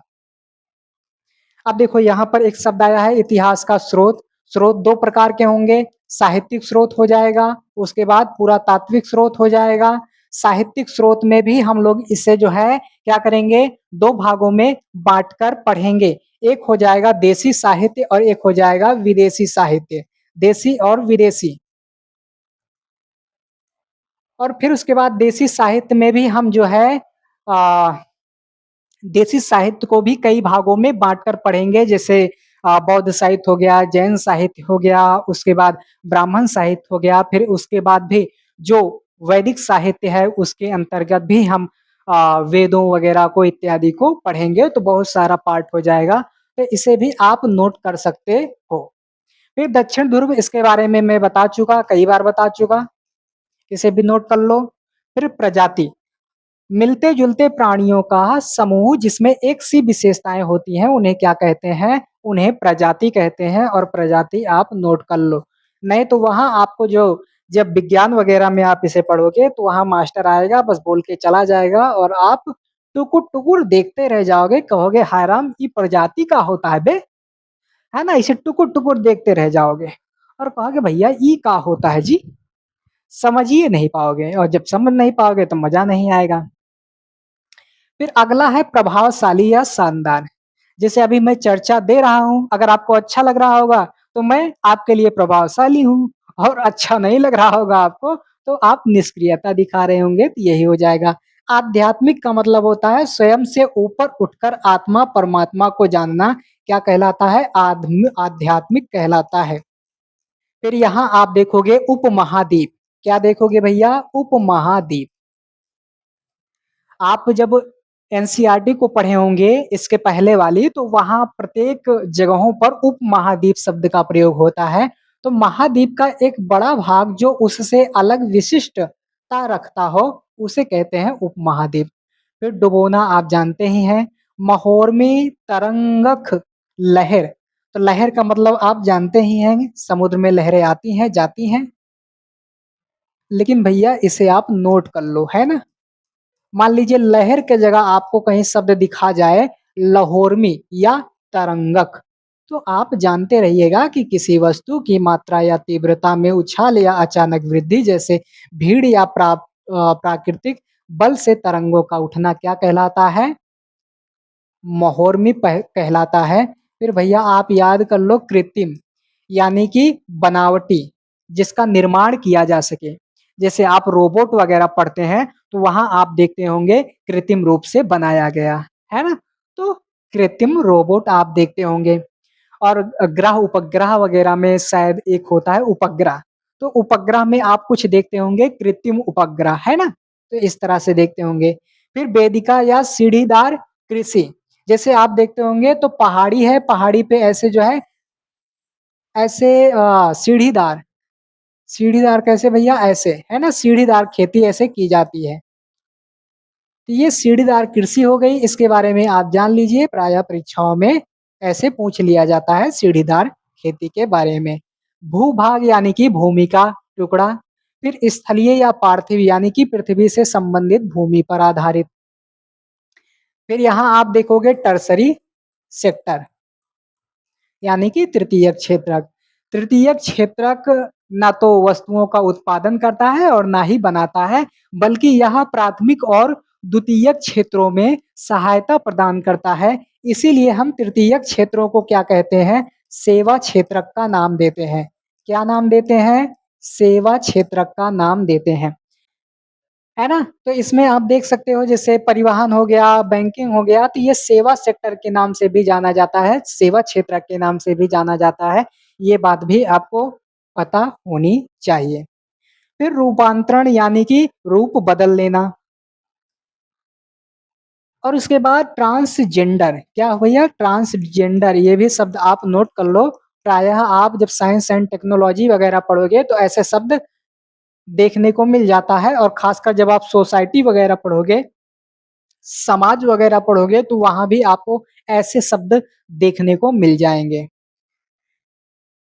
अब देखो यहाँ पर एक शब्द आया है इतिहास का स्रोत। स्रोत दो प्रकार के होंगे, साहित्यिक स्रोत हो जाएगा, उसके बाद पुरातात्विक स्रोत हो जाएगा। साहित्यिक स्रोत में भी हम लोग इसे जो है क्या करेंगे, दो भागों में बांटकर पढ़ेंगे। एक हो जाएगा देसी साहित्य और एक हो जाएगा विदेशी साहित्य, देसी और विदेशी। और फिर उसके बाद देसी साहित्य में भी हम जो है आ, देसी साहित्य को भी कई भागों में बांटकर पढ़ेंगे, जैसे बौद्ध साहित्य हो गया, जैन साहित्य हो गया, उसके बाद ब्राह्मण साहित्य हो गया। फिर उसके बाद भी जो वैदिक साहित्य है उसके अंतर्गत भी हम वेदों वगैरह को इत्यादि को पढ़ेंगे तो बहुत सारा पार्ट हो जाएगा। तो इसे भी आप नोट कर सकते हो। फिर दक्षिण ध्रुव इसके बारे में मैं बता चुका, कई बार बता चुका, इसे भी नोट कर लो। फिर प्रजाति, मिलते-जुलते प्राणियों का समूह जिसमें एक सी विशेषताएँ होती हैं, उन्हें क्या कहते हैं? उन्हें प्रजाति कहते हैं और प्रजाति आप नोट कर लो। नहीं तो वहाँ आपको जो जब विज्ञान वगैरह में आप इसे पढ़ोगे तो वहाँ मास्टर आएगा बस बोल के चला जाएगा और आप टुकुर-टुकुर देखते रह जाओगे, कहोगे हाय राम! ये प्रजाति का होता है बे? है ना? इसे टुकुर-टुकुर देखते रह जाओगे और कहोगे भैया ये क्या होता है जी? समझ ही नहीं पाओगे और जब समझ नहीं पाओगे तो मज़ा नहीं आएगा। फिर अगला है प्रभावशाली या शानदार। जैसे अभी मैं चर्चा दे रहा हूँ, अगर आपको अच्छा लग रहा होगा, तो मैं आपके लिए प्रभावशाली हूँ और अच्छा नहीं लग रहा होगा आपको, तो आप निष्क्रियता दिखा रहे होंगे, तो यही हो जाएगा। आध्यात्मिक का मतलब होता है स्वयं से ऊपर उठकर आत्मा परमात्मा को जानना, क्या कहलाता है? आध्यात्मिक कहलाता है। फिर यहाँ आप देखोगे उपमहाद्वीप, क्या देखोगे भैया? उपमहाद्वीप। आप जब एनसीईआरटी को पढ़े होंगे इसके पहले वाली तो वहाँ प्रत्येक जगहों पर उपमहाद्वीप शब्द का प्रयोग होता है। तो महाद्वीप का एक बड़ा भाग जो उससे अलग विशिष्टता रखता हो, उसे कहते हैं उपमहाद्वीप। फिर डुबोना आप जानते ही हैं, महोर्मी तरंगक लहर, तो लहर का मतलब आप जानते ही हैं, समुद्र में लहरें आती हैं, जाती हैं। लेकिन भैया इसे आप नोट कर लो, है ना? मान लीजिए लहर के जगह आपको कहीं शब्द दिखा जाए लहोर्मी या तरंगक, तो आप जानते रहिएगा कि किसी वस्तु की मात्रा या तीव्रता में उछाल या अचानक वृद्धि जैसे भीड़ या प्राकृतिक बल से तरंगों का उठना क्या कहलाता है? कहलाता है। फिर भैया आप याद कर लो कृत्रिम, यानी कि बनावटी, जिसका निर्माण किया जा सके। जैसे आप रोबोट वगैरह पढ़ते हैं, तो वहाँ आप देखते होंगे कृत्रिम रूप से बनाया गया, है ना? तो कृत्रिम रोबोट आप देखते होंगे और ग्रह उपग्रह वगैरह में शायद एक होता है उपग्रह। तो उपग्रह में आप कुछ देखते होंगे कृत्रिम उपग्रह, है ना? तो इस तरह से देखते होंगे। फिर वेदिका या सीढ़ीदार कृषि, जैसे आप देखते होंगे तो पहाड़ी है, पहाड़ी पे ऐसे जो है ऐसे सीढ़ीदार, सीढ़ीदार कैसे भैया? ऐसे, है ना? सीढ़ीदार खेती ऐसे की जाती है। तो ये सीढ़ीदार कृषि हो गई, इसके बारे में आप जान लीजिए, प्रायः परीक्षाओं में ऐसे पूछ लिया जाता है सीढ़ीदार खेती के बारे में। भूभाग यानी कि भूमि का टुकड़ा, फिर स्थलीय या पार्थिव यानी कि पृथ्वी से संबंधित भूमि पर आधारित। फिर यहाँ आप देखोगे टर्सरी सेक्टर, यानी कि तृतीयक क्षेत्रक। तृतीयक क्षेत्रक ना तो वस्तुओं का उत्पादन करता है और ना ही बनाता है, बल्कि यह प्राथमिक और द्वितीयक क्षेत्रों में सहायता प्रदान करता है। इसीलिए हम तृतीयक क्षेत्रों को क्या कहते हैं? सेवा क्षेत्रक का नाम देते हैं। क्या नाम देते हैं? सेवा क्षेत्रक का नाम देते हैं। है ना? तो इसमें आप देख सकते हो जैसे परिवहन हो गया, बैंकिंग हो गया, तो ये सेवा सेक्टर के नाम से भी जाना जाता है, सेवा क्षेत्र के नाम से भी जाना जाता है। ये बात भी आपको पता होनी चाहिए। फिर रूपांतरण यानी कि रूप बदल लेना और उसके बाद ट्रांसजेंडर, क्या भैया? ट्रांसजेंडर, ये भी शब्द आप नोट कर लो। प्रायः आप जब साइंस एंड टेक्नोलॉजी वगैरह पढ़ोगे तो ऐसे शब्द देखने को मिल जाता है और खासकर जब आप सोसाइटी वगैरह पढ़ोगे, समाज वगैरह पढ़ोगे तो वहाँ भी आपको ऐसे शब्द देखने को मिल जाएँगे।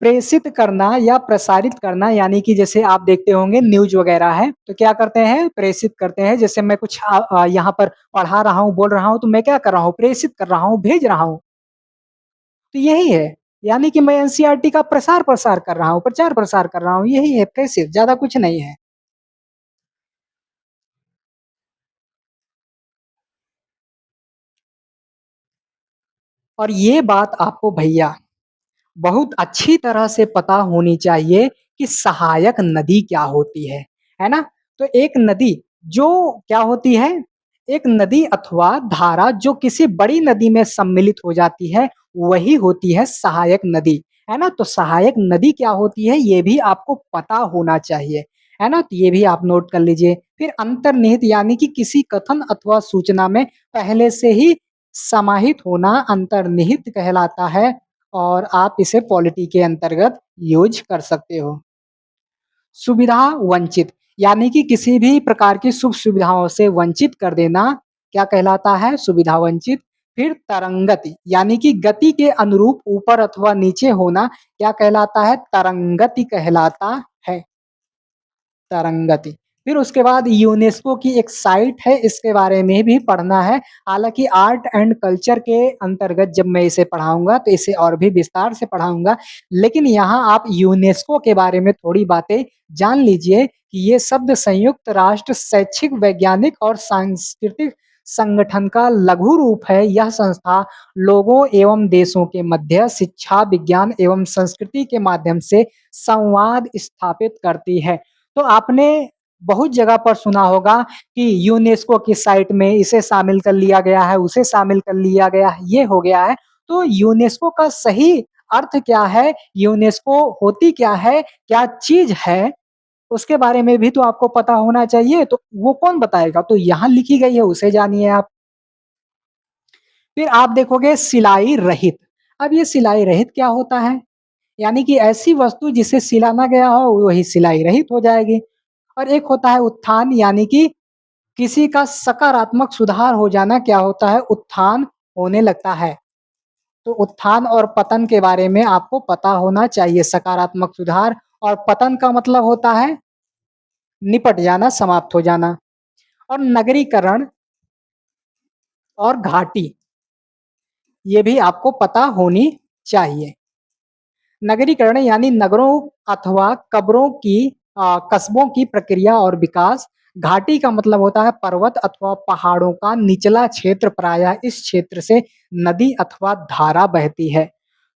प्रेषित करना या प्रसारित करना यानी कि जैसे आप देखते होंगे न्यूज़ वगैरह है, तो क्या करते हैं? प्रेषित करते हैं। जैसे मैं कुछ यहाँ पर पढ़ा रहा हूँ, बोल रहा हूँ, तो मैं क्या कर रहा हूँ? प्रेषित कर रहा हूँ, भेज रहा हूँ। तो यही है, यानी कि मैं एनसीईआरटी का प्रसार-प्रसार कर रहा हूँ, प्रचार-प्रसार कर रहा हूँ, यही है प्रेषित, ज़्यादा कुछ नहीं है। और ये बात आपको भैया बहुत अच्छी तरह से पता होनी चाहिए कि सहायक नदी क्या होती है ना? तो एक नदी जो क्या होती है? एक नदी अथवा धारा जो किसी बड़ी नदी में सम्मिलित हो जाती है, वही होती है सहायक नदी, है ना? तो सहायक नदी क्या होती है, ये भी आपको पता होना चाहिए, है ना? तो ये भी आप नोट कर लीजिए। फिर अंतर्निहित यानी कि किसी कथन अथवा सूचना में पहले से ही समाहित होना अंतर्निहित कहलाता है और आप इसे पॉलिटी के अंतर्गत यूज़ कर सकते हो। सुविधा वंचित यानी कि किसी भी प्रकार की सुख सुविधाओं से वंचित कर देना क्या कहलाता है? सुविधा वंचित। फिर तरंगति यानी कि गति के अनुरूप ऊपर अथवा नीचे होना क्या कहलाता है? तरंगति कहलाता है। तरंगति। फिर उसके बाद यूनेस्को की एक साइट है, इसके बारे में भी पढ़ना है। हालाँकि आर्ट एंड कल्चर के अंतर्गत जब मैं इसे पढ़ाऊँगा तो इसे और भी विस्तार से पढ़ाऊँगा। लेकिन यहाँ आप यूनेस्को के बारे में थोड़ी बातें जान लीजिए कि ये शब्द संयुक्त राष्ट्र शैक्षिक, वैज्ञानिक और सांस्कृतिक संगठन का लघु रूप है। यह संस्था लोगों एवं देशों के मध्य शिक्षा, विज्ञान एवं संस्कृति के माध्यम से संवाद स्थापित करती है। तो आपने बहुत जगह पर सुना होगा कि यूनेस्को की साइट में इसे शामिल कर लिया गया है, उसे शामिल कर लिया गया है, ये हो गया है। तो यूनेस्को का सही अर्थ क्या है? यूनेस्को होती क्या है? क्या चीज़ है? उसके बारे में भी तो आपको पता होना चाहिए, तो वो कौन बताएगा? तो यहाँ लिखी गई है, उसे जानिए आप। फिर आप देखोगे सिलाई रहित। अब ये सिलाई रहित क्या होता है? यानी कि ऐसी वस्तु जिसे सिला ना गया हो, वही सिलाई रहित हो जाएगी। और एक होता है उत्थान यानी कि किसी का सकारात्मक सुधार हो जाना क्या होता है? उत्थान होने लगता है। तो उत्थान और पतन के बारे में आपको पता होना चाहिए। सकारात्मक सुधार और पतन का मतलब होता है निपट जाना, समाप्त हो जाना। और नगरीकरण और घाटी, ये भी आपको पता होनी चाहिए। नगरीकरण यानी नगरों अथवा कस्बों की प्रक्रिया और विकास। घाटी का मतलब होता है पर्वत अथवा पहाड़ों का निचला क्षेत्र, प्रायः इस क्षेत्र से नदी अथवा धारा बहती है।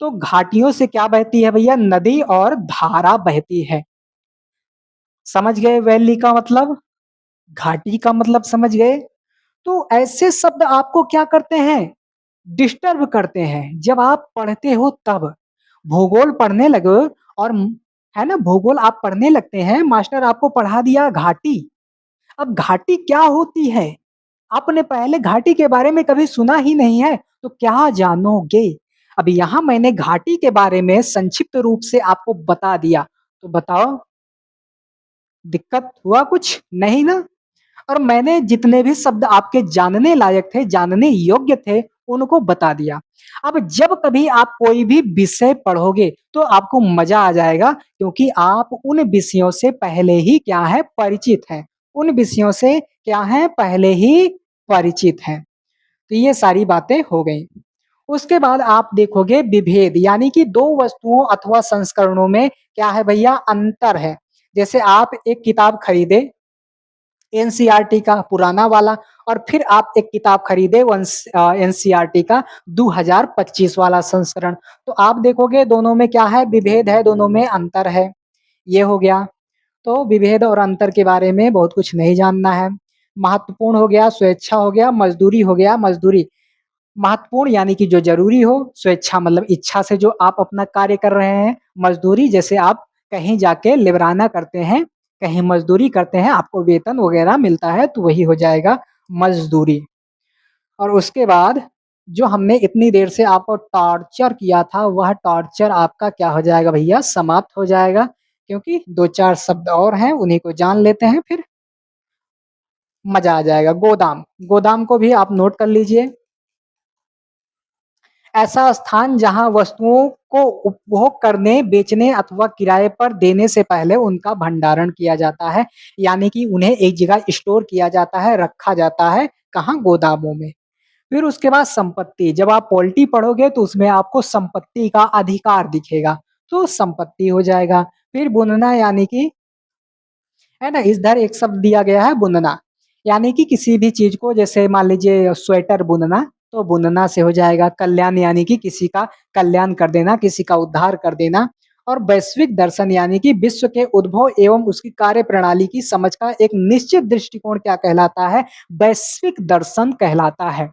तो घाटियों से क्या बहती है भैया? नदी और धारा बहती है। समझ गए वैली का मतलब? घाटी का मतलब समझ गए? तो ऐसे शब्द आपको क्या करते हैं? डिस्टर्ब करते हैं। जब आप पढ़ते हो तब। भूगोल पढ़ने लगो और है ना, भूगोल आप पढ़ने लगते हैं, मास्टर आपको पढ़ा दिया घाटी। अब घाटी क्या होती है? आपने पहले घाटी के बारे में कभी सुना ही नहीं है, तो क्या जानोगे? अब यहाँ मैंने घाटी के बारे में संक्षिप्त रूप से आपको बता दिया, तो बताओ दिक्कत हुआ कुछ? नहीं ना? और मैंने जितने भी शब्द आपके जानने लायक थे, जानने योग्य थे, उनको बता दिया। अब जब कभी आप कोई भी विषय पढ़ोगे, तो आपको मज़ा आ जाएगा क्योंकि आप उन विषयों से पहले ही क्या है? परिचित हैं। उन विषयों से क्या हैं? पहले ही परिचित हैं। तो ये सारी बातें हो गईं। उसके बाद आप देखोगे विभेद यानी कि 2 वस्तुओं अथवा संस्करणों में क्या है भैया? अंतर है। जैसे आप एक किताब खरीदे एनसीईआरटी का पुराना वाला और फिर आप एक किताब खरीदे एनसीईआरटी का 2025 वाला संस्करण। तो आप देखोगे दोनों में क्या है? विभेद है, दोनों में अंतर है। ये हो गया। तो विभेद और अंतर के बारे में बहुत कुछ नहीं जानना है। महत्वपूर्ण हो गया, स्वेच्छा हो गया, मज़दूरी हो गया। मज़दूरी महत्वपूर्ण यानी कि जो ज़रूरी हो, स्वेच्छा मतलब इच्छा से जो आप अपना कार्य कर रहे हैं, मज़दूरी जैसे आप कहीं जाके लेबराना करते हैं, कहीं मज़दूरी करते हैं, आपको वेतन वग़ैरह मिलता है, तो वही हो जाएगा मज़दूरी। और उसके बाद जो हमने इतनी देर से आपको टॉर्चर किया था, वह टॉर्चर आपका क्या हो जाएगा भैया? समाप्त हो जाएगा, क्योंकि 2-4 शब्द और हैं, उन्हीं को जान लेते हैं, फिर मज़ा आ जाएगा। गोदाम, गोदाम को भी आप नोट कर लीजिए। ऐसा स्थान जहाँ वस्तुओं को उपभोग करने, बेचने अथवा किराए पर देने से पहले उनका भंडारण किया जाता है, यानी कि उन्हें एक जगह स्टोर किया जाता है, रखा जाता है, कहाँ? गोदामों में। फिर उसके बाद संपत्ति, जब आप पॉलिटी पढ़ोगे तो उसमें आपको संपत्ति का अधिकार दिखेगा, तो संपत्ति हो जाएगा। फिर बुनना यानी कि है ना, इधर एक शब्द दिया गया है बुनना, यानी कि किसी भी चीज़ को जैसे मान लीजिए स्वेटर बुनना, तो बुनना से हो जाएगा। कल्याण यानी कि किसी का कल्याण कर देना, किसी का उद्धार कर देना। और वैश्विक दर्शन यानी कि विश्व के उद्भव एवं उसकी कार्यप्रणाली की समझ का एक निश्चित दृष्टिकोण क्या कहलाता है? वैश्विक दर्शन कहलाता है।